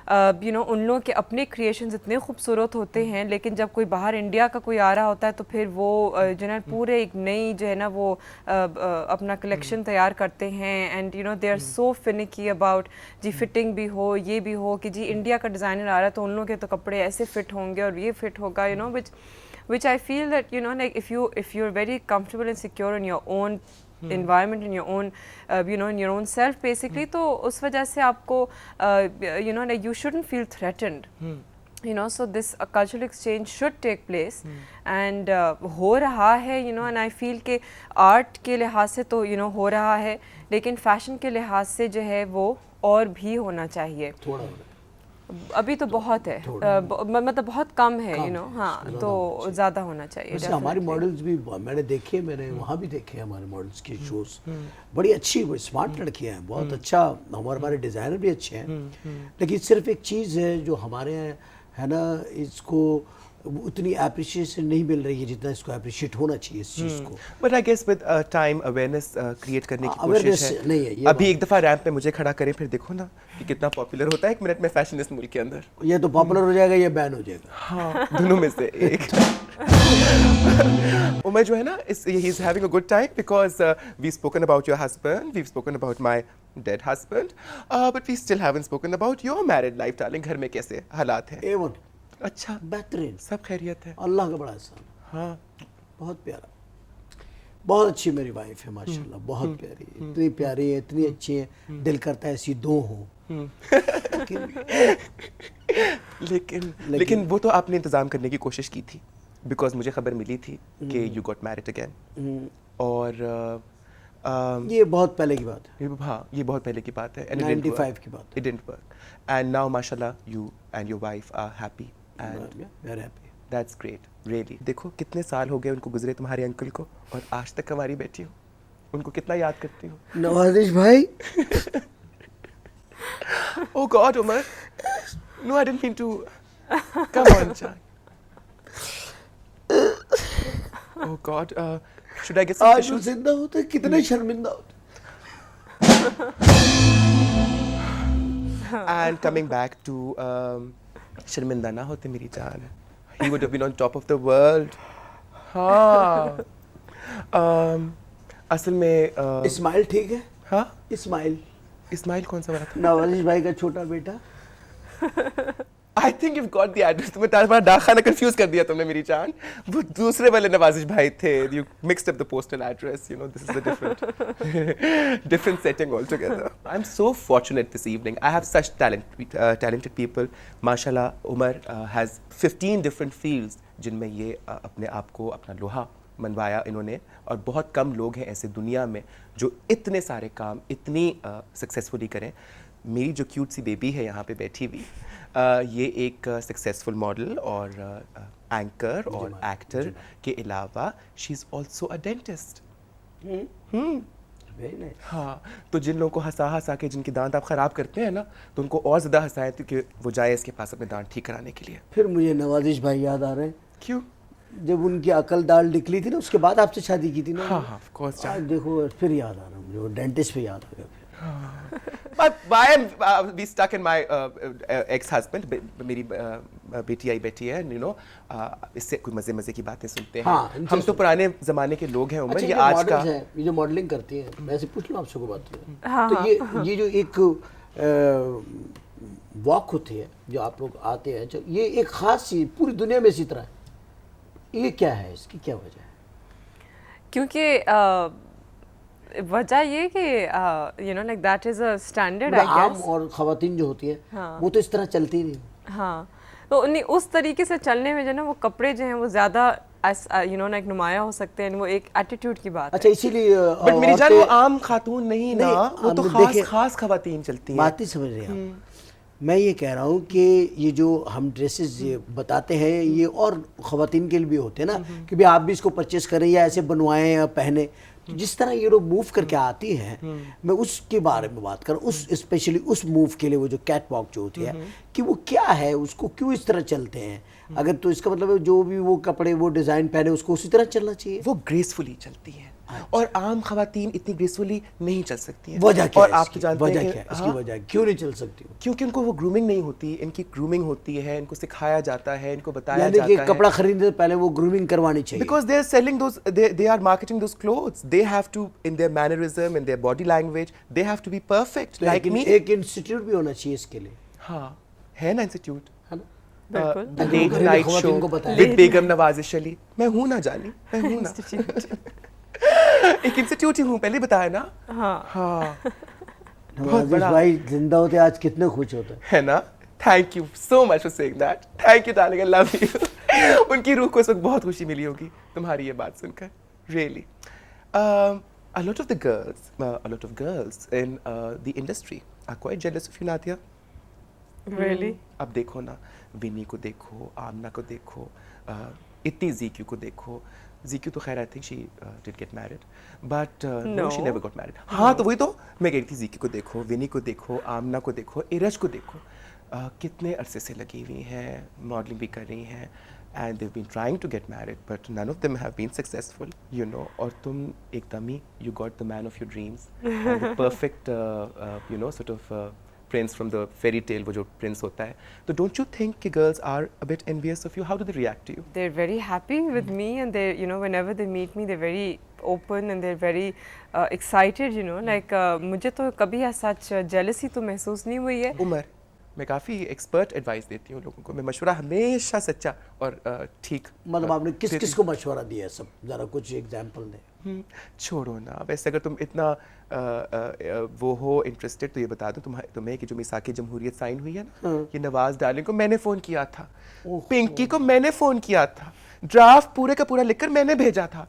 उन लोगों के अपने क्रिएशंस इतने खूबसूरत होते हैं, लेकिन जब कोई बाहर इंडिया का कोई आ रहा होता है तो फिर वो जो है पूरे एक नई जो है ना वो अपना कलेक्शन तैयार करते हैं. And they are so finicky about the fitting भी हो, ये भी हो कि जी इंडिया का डिज़ाइनर आ रहा है तो उन लोगों के तो कपड़े ऐसे फिट होंगे और ये फिट होगा. Which I feel that like if you're very comfortable and secure in your own environment, in your own in your own self basically, तो उस वजह से आपको like you shouldn't feel threatened. So this cultural exchange should take place. And हो रहा है and I feel कि art के लिहाज से तो हो रहा है, लेकिन fashion के लिहाज से जो है वो और भी होना चाहिए. थोड़ा अभी तो बहुत है, मतलब बहुत कम है. हाँ, तो ज़्यादा होना चाहिए. वैसे हमारी मॉडल्स भी मैंने देखे, मैंने वहाँ भी देखे हमारे मॉडल्स के शोज. बड़ी अच्छी, वो स्मार्ट लड़कियाँ हैं, बहुत अच्छा. हमारे डिज़ाइनर भी अच्छे हैं, लेकिन सिर्फ एक चीज़ है जो हमारे यहाँ है ना, इसको उतनी अप्रिशिएशन नहीं मिल रही है जितना इसको अप्रिशिएट होना चाहिए इस चीज़ को. But I guess with time awareness create करने की कोशिश है. नहीं है ये अभी एक दफ़ा रैंप पे मुझे खड़ा करें, फिर देखो ना कि कितना पॉपुलर होता है 1 मिनट में फैशन इस मुल्क के अंदर. ये तो पॉपुलर हो जाएगा, ये बैन हो जाएगा. हाँ, दोनों में से एक. उमर जो है ना, he is having a good time because we've spoken about your husband, we've spoken about my dead husband, but we still haven't spoken about your married life, darling. घर में कैसे हालात हैं? A1 अच्छा, बेहतरीन, सब खैरियत है. अल्लाह का बड़ा एहसान. हाँ, बहुत प्यारा, बहुत अच्छी मेरी वाइफ है माशाल्लाह, बहुत प्यारी, इतनी प्यारी है, इतनी अच्छी है, दिल करता है ऐसी दो हो. लेकिन वो तो आपने इंतज़ाम करने की कोशिश की थी, बिकॉज मुझे खबर मिली थी कि यू गॉट मैरिड अगेन. और ये बहुत पहले की बात है. हाँ, ये बहुत पहले की बात है. 95 की बात है. It didn't work. And now, mashallah, you and your wife are happy. And very happy. That's great, really. देखो कितने साल हो गए उनको गुजरे, तुम्हारे अंकल को, और आज तक हमारी बेटी हो. उनको कितना याद करती हो? नवाजिश भाई. Oh God, Umar. No, I didn't mean to. Come on, Chan. Oh God. Should I get some आज tissues? जिंदा होते कितने शर्मिंदा होते. And coming back to शर्मिंदा ना होते मेरी जान, he would have been on top of the world. हाँ. असल में इस्माइल ठीक है? हाँ, इस्माइल इस्माइल कौन सा वाला था? नवाजिश भाई का छोटा बेटा। I think you've got the address. तुम्हें तुम्हारा डाकखाना कंफ्यूज कर दिया तुमने मेरी जान। वो दूसरे वाले नवाजिश भाई थे। You mixed up the postal address. You know, this is a different setting altogether. I'm so fortunate this evening. I have such talented people. Mashallah, Umar has 15 different fields जिनमें ये अपने आप को अपना लोहा मनवाया इन्होंने, और बहुत कम लोग हैं ऐसे दुनिया में जो इतने सारे काम इतनी सक्सेसफुली करें। मेरी जो क्यूट सी बेबी है यहाँ पे बैठी हुई, ये एक सक्सेसफुल मॉडल और एंकर और एक्टर के अलावा she is also a dentist. हाँ, तो जिन लोगों को हंसा के जिनके दांत आप ख़राब करते हैं ना, तो उनको और ज़्यादा हंसाएं कि वो जाए इसके पास अपने दांत ठीक कराने के लिए। फिर मुझे नवाजिश भाई याद आ रहे हैं। क्यों? जब उनकी अकल दाल निकली थी ना, उसके बाद आपसे शादी की थी ना। हाँ, ऑफ कोर्स। आज देखो फिर याद आ रहा मुझे, वो डेंटिस्ट पे याद आ गया फिर। But why am we stuck in my ex-husband? मेरी बेटी आई बैठी है, you know, इससे कोई मजे की बातें सुनते हैं। हाँ, हम तो पुराने जमाने के लोग हैं उमर, अच्छा, ये आज का ये जो मॉडलिंग करती हैं, मैं ऐसे पूछ लूँ आपसे कोई बात नहीं। हाँ, तो ये जो एक वॉक होती है जो आप लोग आते हैं, ये एक खास चीज पूरी दुनिया में इसी तरह है, ये क्या है, इसकी क्या वजह है? क्योंकि वजह ये कि you know like that is a standard I आम गेस। और खवातीन जो होती है, हाँ। वो तो इस तरह चलती नहीं। हाँ, तो नहीं उस तरीके से चलने में जो ना वो कपड़े जो हैं वो ज़्यादा यू नो लाइक नुमाया हो सकते हैं, वो एक एटीट्यूड की बात अच्छा, इसीलिए बट मेरी जान वो आम खातून नहीं ना, वो तो देखिए, खास खवातीन चलती हैं। बात नहीं समझ रहे आप। मैं ये कह रहा हूँ कि ये जो हम ड्रेसेस ये बताते हैं, ये और ख़वातीन के लिए भी होते हैं ना, कि भाई आप भी इसको परचेस करें या ऐसे बनवाएं या पहने। तो जिस तरह ये लोग मूव करके आती हैं, मैं उसके बारे में बात कर रहा हूँ, उस स्पेशली उस मूव के लिए, वो जो कैट वॉक जो होती है, कि वो क्या है, उसको क्यों इस तरह चलते हैं। अगर तो इसका मतलब है जो भी वो कपड़े वो डिज़ाइन पहने उसको उसी तरह चलना चाहिए। वो ग्रेसफुली चलती हैं। और आम खवातीन इतनी ग्रेसफुली नहीं चल सकती हैं। वजह क्या और है आप इसकी? तो जानते वजह हैं क्या है कि इसकी? वजह क्यों नहीं चल सकती? क्योंकि उनको वो ग्रूमिंग नहीं होती, इनकी ग्रूमिंग होती है, इनको सिखाया जाता है, इनको बताया यानी जाता कि है। कपड़ा खरीदने से पहले वो ग्रूमिंग करवानी चाहिए। Because they are selling those, they are marketing those clothes. They have to, in their mannerism, in their body language, they have to be perfect, like लेकिन me. एक इंस्टीट्यूट भी होना चाहिए इसके लिए, हाँ, है ना इंस्टीट्यूट। है ना? बिल्कुल। The late घरेलू night ख़वातीन show को बताएं। with बेगम नवाजिश अली। मैं हूँ ना जानी, मैं हूँ ना। एक इंस्टीट्यूट ही हूँ, पहले बताया ना। हाँ। नवाजिश भाई जिंदा होते आज कितने खुश होते हैं। है ना? Thank you so much for saying that. Thank you darling, I love you. उनकी रूह को इस वक्त बहुत खुशी मिली होगी तुम्हारी ये बात सुनकर, really. A lot of girls in the industry are quite jealous of you, Nadia. Really? अब देखो ना, विनी को देखो, आमना को देखो, इतनी ZQ को देखो। ZQ तो खैर I think she did get married, but no, she never got married. हाँ, तो वही तो मैं कह रही थी, ZQ को देखो, विनी को देखो, आमना को देखो, इरज को देखो, कितने अरसे से लगी हुई हैं, मॉडलिंग भी कर रही हैं, and they've been trying to get married, but none of them have been successful, you know. और तुम एकदम ही, you got the man of your dreams, and the perfect, you know, sort of prince from the fairy tale, वो जो prince होता है. तो don't you think कि girls are a bit envious of you? How do they react to you? They're very happy with me, and they, you know, whenever they meet me, they're very open and they're very excited, you know. Like मुझे तो कभी ऐसा jealousy तो महसूस नहीं हुई है। उमर, मैं काफ़ी एक्सपर्ट एडवाइस देती हूँ लोगों को, मैं मशवरा हमेशा सच्चा और ठीक। मतलब आपने किस को मशवरा दिया है सब, जरा कुछ एग्जांपल दें। छोड़ो ना, वैसे अगर तुम इतना वो हो इंटरेस्टेड तो ये बता दूं तुम्हें कि जो मिसाकी जमहूरियत साइन हुई है ना, ये नवाज डार्लिंग को मैंने फ़ोन किया था, पिंकी को मैंने फ़ोन किया था, ड्राफ्ट पूरे का पूरा लिखकर मैंने भेजा था।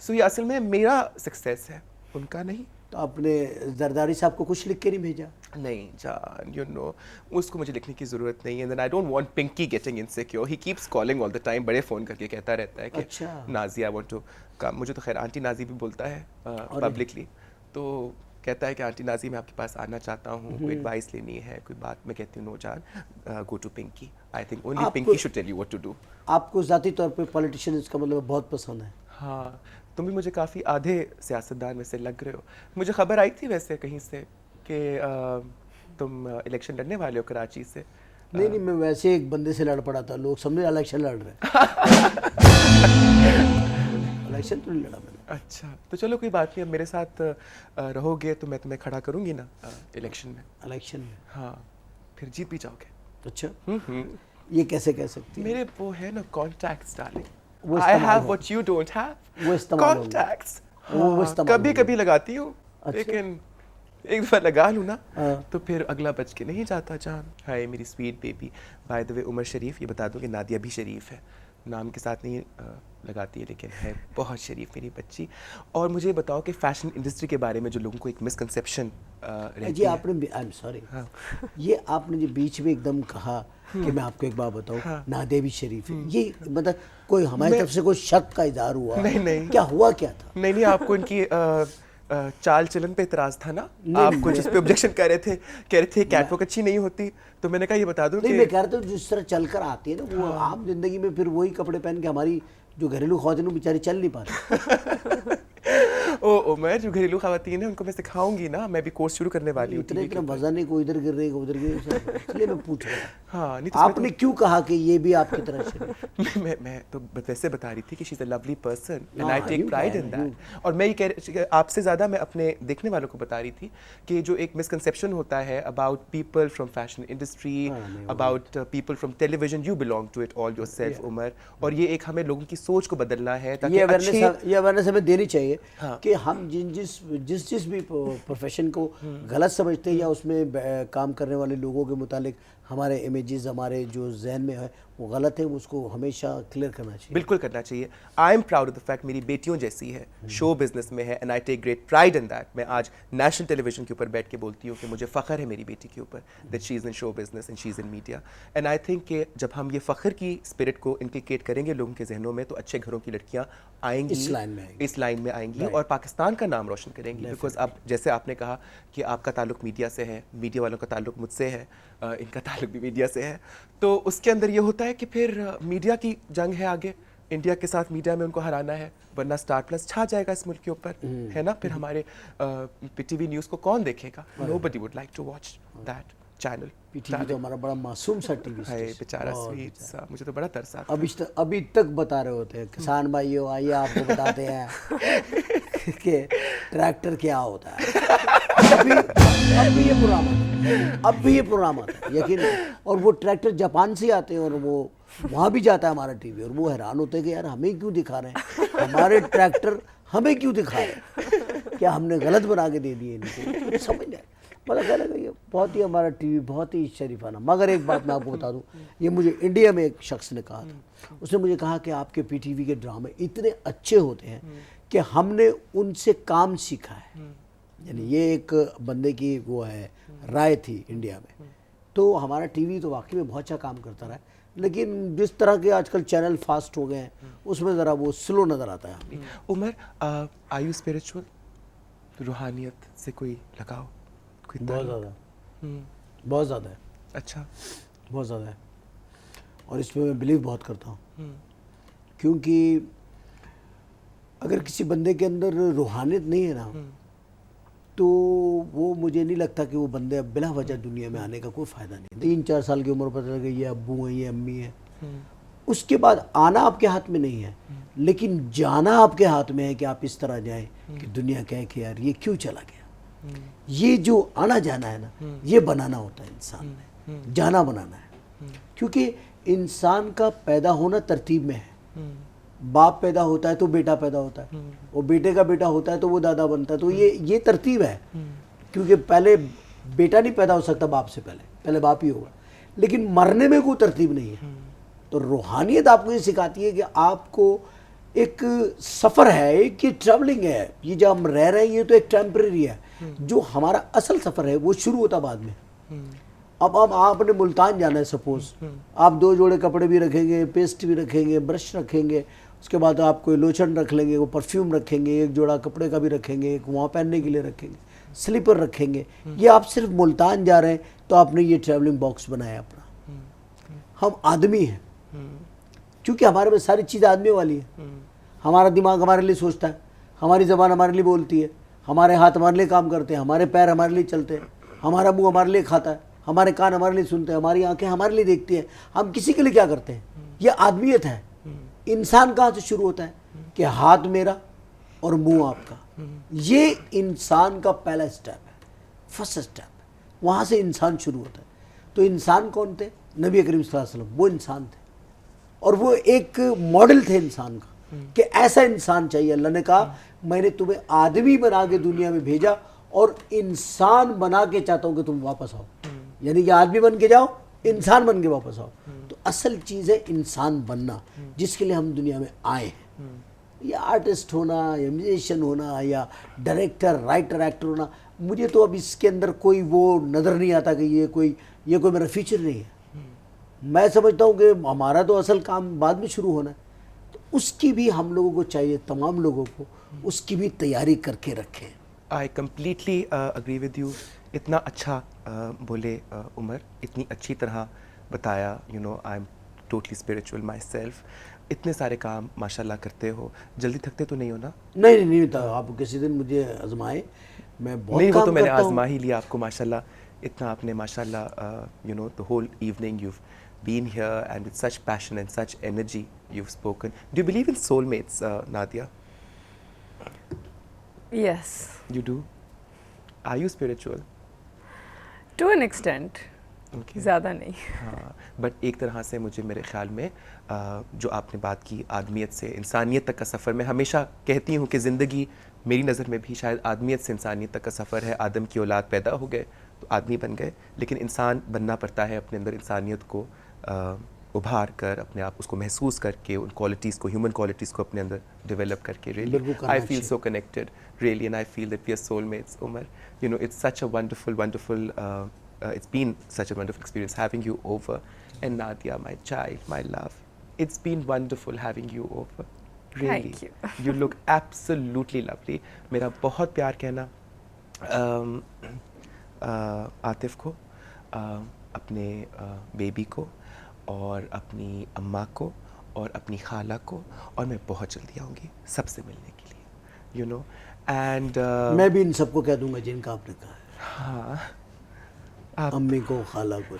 सो ये असल में मेरा सक्सेस है, उनका नहीं। तो आपने जरदारी साहब को कुछ लिख के नहीं भेजा? नहीं जान, you know, उसको मुझे लिखने की ज़रूरत नहीं है। And then I don't want Pinky getting insecure. He keeps calling all the time, बड़े फ़ोन करके कहता रहता है कि अच्छा। Nazi I want to come. मुझे तो खैर आंटी नाजी भी बोलता है पब्लिकली, तो कहता है कि आंटी नाजी मैं आपके पास आना चाहता हूँ, कोई एडवाइस लेनी है, कोई बात। मैं कहती हूँ नो जान, go to Pinky, I think only Pinky should tell you what to do. आपको ज़ाती तौर पे पॉलिटिशियंस का मतलब बहुत पसंद है? हाँ, तुम भी मुझे काफ़ी आधे सियासतदान में से लग रहे हो। मुझे खबर आई थी वैसे कहीं से कि तुम इलेक्शन लड़ने वाले हो कराची से? नहीं नहीं, मैं वैसे एक बंदे से लड़ पड़ा था, लोग समझे इलेक्शन लड़ रहे इलेक्शन तो नहीं लड़ा मैंने। अच्छा, तो चलो कोई बात नहीं, अब मेरे साथ रहोगे तो मैं तुम्हें खड़ा करूंगी ना इलेक्शन में। इलेक्शन में? हाँ, फिर जीत भी जाओगे। अच्छा, ये कैसे कह सकती है? मेरे वो है ना कॉन्टैक्ट्स डार्लिंग, वो आई इस्तेमाल हैव हो- व्हाट यू डोंट हैव, वो इस्तेमाल हो- कॉन्टैक्ट्स। वो इस्तेमाल कभी हो- कभी लगाती हूँ, अच्छा। लेकिन एक दफा लगा लूँ ना हाँ। तो फिर अगला बच के नहीं जाता जान। हाय मेरी sweet baby. By the way Umar Sharif, ये बता दूं कि नादिया भी शरीफ है, नाम के साथ नहीं लगाती है लेकिन है बहुत शरीफ मेरी बच्ची। और मुझे बताओ कि फैशन इंडस्ट्री के बारे में जो लोगों को एक मिसकंसेप्शन रहती जी है। आपने, आई एम सॉरी, हाँ। ये आपने जो बीच में एकदम कहा कि मैं आपको एक बात बताऊं, हाँ। नादिया भी शरीफ है, ये मतलब कोई हमारी तरफ से कोई शक का इजहार हुआ? नहीं, नहीं। क्या हुआ क्या था? नहीं आपको इनकी चाल चलन पे इतराज था ना, नहीं, आप नहीं, कुछ उस पे ऑब्जेक्शन कर रहे थे कैटवॉक अच्छी नहीं होती, तो मैंने कहा ये बता दूं नहीं, कि मैं कह रहा था जिस तरह चल कर आती है ना वो आम जिंदगी में, फिर वही कपड़े पहन के हमारी जो घरेलू ख़वातीन बेचारी चल नहीं पाती। ओ मैं जो घरेलू खवातीन है उनको मैं सिखाऊंगी ना, मैं भी कोर्स शुरू करने वाली हूँ इतने TV के इतना ऊपर। वजन नहीं, कोई इधर गिर रही है, कोई उधर गिर रही है, इसलिए मैं पूछ रहा था। हाँ, नहीं तो आपने क्यों कहा कि ये भी आपकी तरह शरीफ? मैं तो वैसे बता रही थी कि she is a lovely person and हाँ, आई टेक यूं प्राइड कहा, इन दैट। और मैं ये कह आपसे ज़्यादा मैं अपने देखने वालों को बता रही थी कि जो एक मिसकंसेप्शन होता है about people from fashion industry, about people from television, you belong to it all yourself Umar, और ये एक हमें लोगों की सोच को बदलना है ताकि ये अच्छे अवेयरनेस हमें देनी चाहिए हाँ। कि हम जिस भी प्रोफेशन को गलत समझते हैं या उसमें काम करने वाले लोगों के मुतालिक हमारे इमेजेस, हमारे जो जहन में है वो गलत है, उसको हमेशा क्लियर करना चाहिए। बिल्कुल करना चाहिए। I am proud of the fact मेरी बेटियों जैसी है, शो बिजनेस में है, and I take great pride in that. मैं आज नेशनल टेलीविजन के ऊपर बैठ के बोलती हूँ कि मुझे फ़ख्र है मेरी बेटी के ऊपर that she is in show business and she is in media. And I think कि जब हम ये फ़ख्र की स्पिरिट को इनक्लिकेट करेंगे लोगों के जहनों में, तो अच्छे घरों की लड़कियाँ आएंगी, इस लाइन में आएंगी और पाकिस्तान का नाम रोशन करेंगी। बिकॉज अब जैसे आपने कहा कि आपका ताल्लुक मीडिया से है, मीडिया वालों का ताल्लुक मुझसे है, इनका ताल्लुक भी मीडिया से है, तो उसके अंदर ये होता है कि फिर मीडिया की जंग है आगे, इंडिया के साथ मीडिया में उनको हराना है, वरना स्टार प्लस छा जाएगा इस मुल्क के ऊपर, है ना। फिर हमारे पीटीवी न्यूज़ को कौन देखेगा? Nobody would like to watch that channel. PTV तो हमारा बड़ा मासूम सा टीवी हाय स्टेशन, बेचारा बहुत स्वीट बेचारा। सा, मुझे तो बड़ा तरस आता अभी तक बता रहे होते हैं किसान भाइयों, आइए आपको बताते हैं कि ट्रैक्टर क्या होता है। अब भी ये प्रोग्राम आता है यकीन। और वो ट्रैक्टर जापान से आते हैं और वो वहाँ भी जाता है हमारा टीवी, और वो हैरान होते हैं कि यार हमें क्यों दिखा रहे हैं, हमारे ट्रैक्टर हमें क्यों दिखा रहे हैं, क्या हमने गलत बना के दे दिए इनको, समझ जाए। पता क्या लगा, ये बहुत ही हमारा टीवी बहुत ही शरीफाना। मगर एक बात मैं आपको बता दूं, ये मुझे इंडिया में एक शख्स ने कहा था, उसने मुझे कहा कि आपके पीटीवी के ड्रामे इतने अच्छे होते हैं कि हमने उनसे काम सीखा है। यानी ये एक बंदे की वो है राय थी इंडिया में। तो हमारा टीवी तो वाकई में बहुत अच्छा काम करता रहा है, लेकिन जिस तरह के आजकल चैनल फास्ट हो गए हैं उसमें ज़रा वो स्लो नज़र आता है। Umar, are you spiritual? रूहानियत से कोई लगाव, कोई बहुत ताल्लुक? ज़्यादा, बहुत ज़्यादा है, अच्छा। बहुत ज़्यादा है। और इसमें मैं बिलीव बहुत करता हूँ, क्योंकि अगर किसी बंदे के अंदर रूहानियत नहीं है ना, तो वो मुझे नहीं लगता कि वो बंदे अब बिला वजह दुनिया में आने का कोई फ़ायदा नहीं। 3-4 साल की उम्र पता लगे ये अब्बू हैं, ये अम्मी हैं, उसके बाद आना आपके हाथ में नहीं है, लेकिन जाना आपके हाथ में है कि आप इस तरह जाएं कि दुनिया कहे कि यार ये क्यों चला गया। ये जो आना जाना है ना, ये बनाना होता है इंसान ने, जाना बनाना है। क्योंकि इंसान का पैदा होना तरतीब में है। बाप पैदा होता है तो बेटा पैदा होता है, और बेटे का बेटा होता है तो वो दादा बनता है। तो ये तरतीब है, क्योंकि पहले बेटा नहीं पैदा हो सकता बाप से पहले बाप ही होगा। लेकिन मरने में कोई तरतीब नहीं है। तो रूहानियत आपको ये सिखाती है कि आपको एक सफ़र है, एक ये ट्रैवलिंग है, ये जब हम रह रहे हैं ये तो एक टेम्परेरी है। जो हमारा असल सफ़र है वो शुरू होता बाद में। अब आपने मुल्तान जाना है सपोज, आप 2 जोड़े कपड़े भी रखेंगे, पेस्ट भी रखेंगे, ब्रश रखेंगे, उसके बाद आप कोई लोशन रख लेंगे, वो परफ्यूम रखेंगे, एक जोड़ा कपड़े का भी रखेंगे, एक वहाँ पहनने के लिए रखेंगे, स्लीपर रखेंगे। ये आप सिर्फ मुल्तान जा रहे हैं तो आपने ये ट्रैवलिंग बॉक्स बनाया अपना। हम आदमी हैं, क्योंकि हमारे में सारी चीज़ आदमी वाली है। हमारा दिमाग हमारे लिए सोचता है, हमारी ज़बान हमारे लिए बोलती है, हमारे हाथ हमारे लिए काम करते हैं, हमारे पैर हमारे लिए चलते हैं। हमारा मुंह हमारे लिए खाता है, हमारे कान हमारे लिए सुनते हैं, हमारी आंखें हमारे लिए देखती हैं। हम किसी के लिए क्या करते हैं? ये आदमियत है। इंसान कहाँ से शुरू होता है कि हाथ मेरा और मुंह आपका, ये इंसान का पहला स्टेप है, फर्स्ट स्टेप है। वहाँ से इंसान शुरू होता है। तो इंसान कौन थे? नबी करीम सल्लल्लाहु अलैहि वसल्लम वो इंसान थे, और वो एक मॉडल थे इंसान का कि ऐसा इंसान चाहिए। अल्लाह ने कहा मैंने तुम्हें आदमी बना के दुनिया में भेजा और इंसान बना के चाहता हूँ कि तुम वापस आओ। यानी कि आदमी बन के जाओ, इंसान बन के वापस आओ। तो असल चीज़ है इंसान बनना, जिसके लिए हम दुनिया में आए हैं। या आर्टिस्ट होना, या म्यूजिशियन होना, या डायरेक्टर, राइटर, एक्टर होना, मुझे तो अब इसके अंदर कोई वो नज़र नहीं आता कि ये कोई मेरा फ्यूचर नहीं है। मैं समझता हूँ कि हमारा तो असल काम बाद में शुरू होना है, तो उसकी भी हम लोगों को चाहिए, तमाम लोगों को उसकी भी तैयारी करके रखें। I completely agree with you. इतना अच्छा बोले उमर, इतनी अच्छी तरह बताया। You know I am totally spiritual my self. इतने सारे काम माशाल्लाह करते हो, जल्दी थकते तो नहीं हो ना? नहीं था। आप किसी दिन मुझे आजमाए, मैं बहुत नहीं, वो काम तो मैंने करता हूँ। आजमा ही लिया आपको माशाल्लाह। इतना आपने माशाल्लाह you know the whole evening you've been here and with such passion and such energy you've spoken. Do you believe in soulmates, Nadia? Yes, You do? Are you spiritual? to an extent. Okay. ज़्यादा नहीं। हाँ, but एक तरह से मुझे मेरे ख्याल में जो आपने बात की आदमियत से इंसानियत तक का सफ़र, मैं हमेशा कहती हूँ कि ज़िंदगी मेरी नज़र में भी शायद आदमियत से इंसानियत तक का सफ़र है। आदम की औलाद पैदा हो गए तो आदमी बन गए, लेकिन इंसान बनना पड़ता है, अपने अंदर इंसानियत को उभार कर, अपने आप उसको महसूस करके, उन क्वालिटीज़ को, ह्यूमन क्वालिटीज़ को अपने अंदर डेवलप करके। Really I feel so connected, really, and I feel that we are soulmates, Umar. You know it's such a wonderful it's been such a wonderful experience having you over. And Nadia, my child, my love, it's been wonderful having you over. Really. Thank you. You look absolutely lovely. मेरा बहुत प्यार कहना आतिफ को, अपने baby को, और अपनी अम्मा को, और अपनी खाला को, और मैं बहुत जल्दी आऊँगी सबसे मिलने के लिए, you know. And मैं भी इन सबको कह दूंगा जिनका आपने कहा है। हाँ, अम्मी को, खाला को,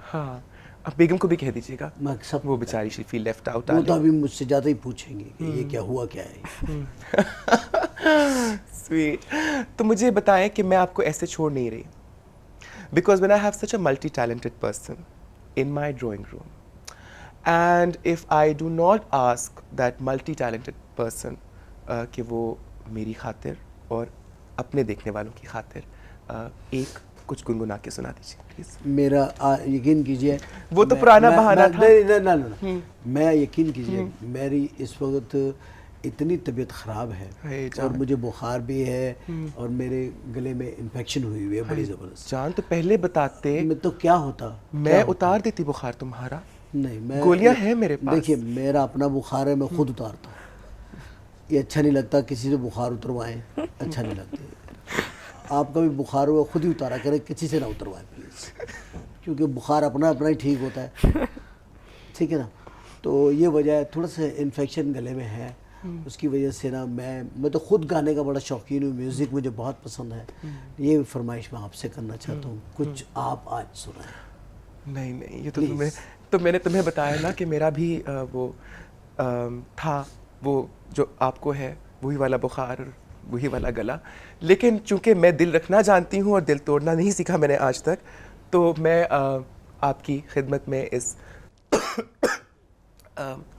हाँ, अब बेगम को भी कह दीजिएगा। मैं सब वो बेचारी शी फील लेफ्ट आउट। वो तो अभी मुझसे ज़्यादा ही पूछेंगे कि ये क्या हुआ, क्या है। स्वीट। तो मुझे बताएं कि मैं आपको ऐसे छोड़ नहीं रही, because when I have such a multi talented person in my drawing room, and if I do not ask that multi talented person कि वो मेरी खातिर और अपने देखने वालों की खातिर एक कुछ गुनगुना के सुना दीजिए प्लीज। मेरा यकीन कीजिए, वो तो पुराना बहाना था। नहीं, मैं यकीन कीजिए, मेरी इस वक्त इतनी तबीयत ख़राब है और मुझे बुखार भी है और मेरे गले में इन्फेक्शन हुई है बड़ी ज़बरदस्त। जान तो पहले बताते, मैं तो क्या होता, मैं उतार देती बुखार तुम्हारा। नहीं, मैं गोलियां हैं मेरे पास। देखिए मेरा अपना बुखार है, मैं खुद उतारता हूँ। ये अच्छा नहीं लगता किसी से बुखार उतरवाएं, अच्छा नहीं लगता। आपका भी बुखार हुआ खुद ही उतारा करें, किसी से ना उतरवाएं प्लीज़, क्योंकि बुखार अपना अपना ही ठीक होता है, ठीक है ना। तो ये वजह है, थोड़ा सा इन्फेक्शन गले में है, उसकी वजह से ना मैं तो खुद गाने का बड़ा शौकीन हूँ, म्यूज़िक मुझे बहुत पसंद है। ये फरमाइश मैं आपसे करना चाहता हूँ, कुछ आप आज सुनाएं। नहीं, ये तो मैंने तुम्हें बताया ना कि मेरा भी वो था, वो जो आपको है वही वाला बुखार, वही वाला गला। लेकिन चूंकि मैं दिल रखना जानती हूँ और दिल तोड़ना नहीं सीखा मैंने आज तक, तो मैं आपकी खिदमत में इस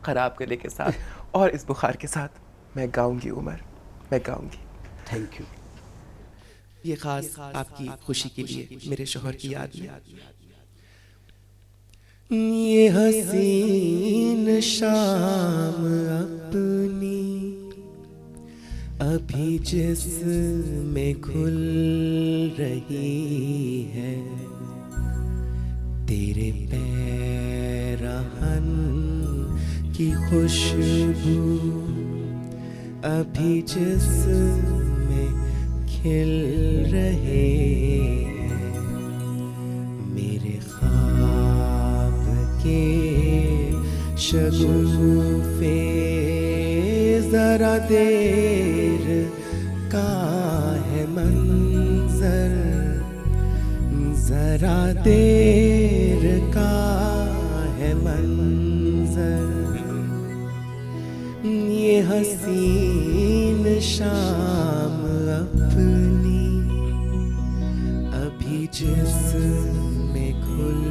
ख़राब गले के साथ और इस बुखार के साथ मैं गाऊंगी उमर, मैं गाऊंगी। Thank you. ये खास आपकी खुशी के लिए, मेरे शोहर की याद में। ये हसीन शाम अपनी अभी जिसमें खुल रही है, तेरे पैरहन की खुशबू अभी जिसमें खिल रहे हैं, मेरे ख्वाब के शगुफे जरा देर का है मंजर, जरा देर का है मंजर, ये हसीन शाम अपनी अभी जिस्म खुल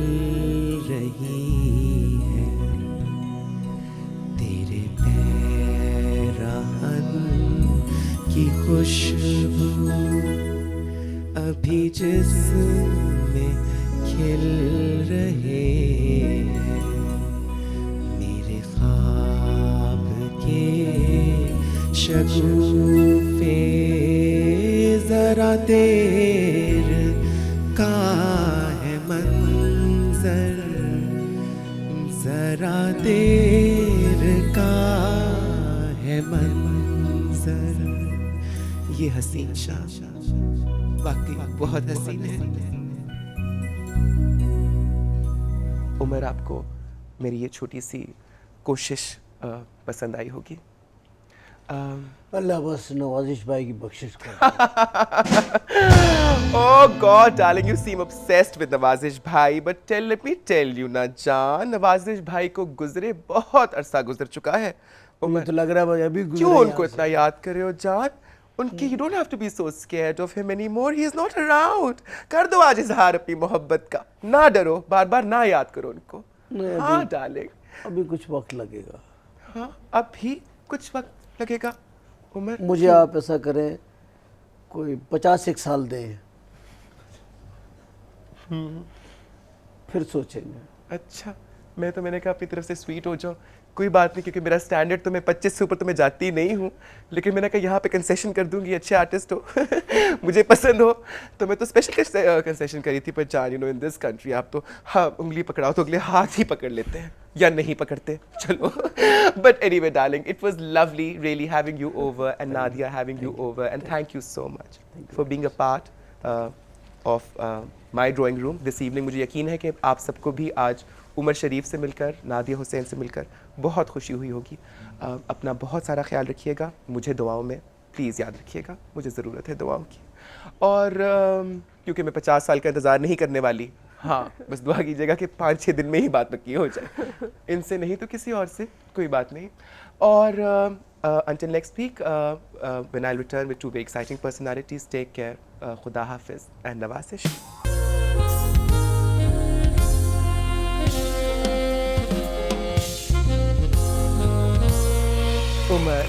रही है, तेरे पैराहन की खुशबू अभी जिस्म खिल रहे हैं, मेरे ख्वाब के शगुफे जरा देर का है मंजर, जरा देर का है मंजर, ये हसीन शाम वाकई बहुत हसीन है। उमर, आपको मेरी ये छोटी सी कोशिश पसंद आई होगी। अल्लाह बस नवाजिश भाई की बख्शिश कर। Oh God, darling, you seem obsessed with नवाजिश भाई, but let me tell you ना जान, नवाजिश भाई को गुजरे बहुत अरसा गुजर चुका है। मुझे तो लग रहा है अभी गुजरे क्यों यहाँ उनको से। इतना याद कर रहे हो जान? उनकी you don't have to be so scared of him anymore. He is not around. कर दो आज इजहार अपनी मोहब्बत का, ना डरो, बार बार ना याद करो उनको। नहीं, हाँ डार्लिंग, अभी कुछ वक्त लगेगा। हाँ अब भी कुछ वक्त लगेगा। उमर, मुझे आप ऐसा करें, कोई 50 साल दें, फिर सोचेंगे। अच्छा, मैंने कहा अपनी तरफ से स्वीट हो जाओ, कोई बात नहीं, क्योंकि मेरा स्टैंडर्ड तो मैं 25 से ऊपर तो मैं जाती नहीं हूँ, लेकिन मैंने कहा यहाँ पे कंसेशन कर दूंगी, अच्छे आर्टिस्ट हो मुझे पसंद हो, तो मैं तो स्पेशल कंसेशन करी थी। पर जान, you know in this country आप तो हाँ उंगली पकड़ाओ तो अगले हाथ ही पकड़ लेते हैं या नहीं पकड़ते, चलो। But anyway darling, it was lovely really having you over and Nadia having you over, and thank you so much for being a part of my drawing room this evening. मुझे यकीन है कि आप सबको भी आज उमर शरीफ से मिलकर, नादिया हुसैन से मिलकर बहुत खुशी हुई होगी। अपना बहुत सारा ख्याल रखिएगा, मुझे दुआओं में प्लीज़ याद रखिएगा, मुझे ज़रूरत है दुआओं की। और क्योंकि मैं 50 साल का इंतज़ार नहीं करने वाली, हाँ बस दुआ कीजिएगा कि 5-6 दिन में ही बात पक्की हो जाए, इनसे नहीं तो किसी और से, कोई बात नहीं। और until next week, when I'll return with 2 very exciting personalities, take care, खुदा हाफिज़ and नवाज़िश। उमर।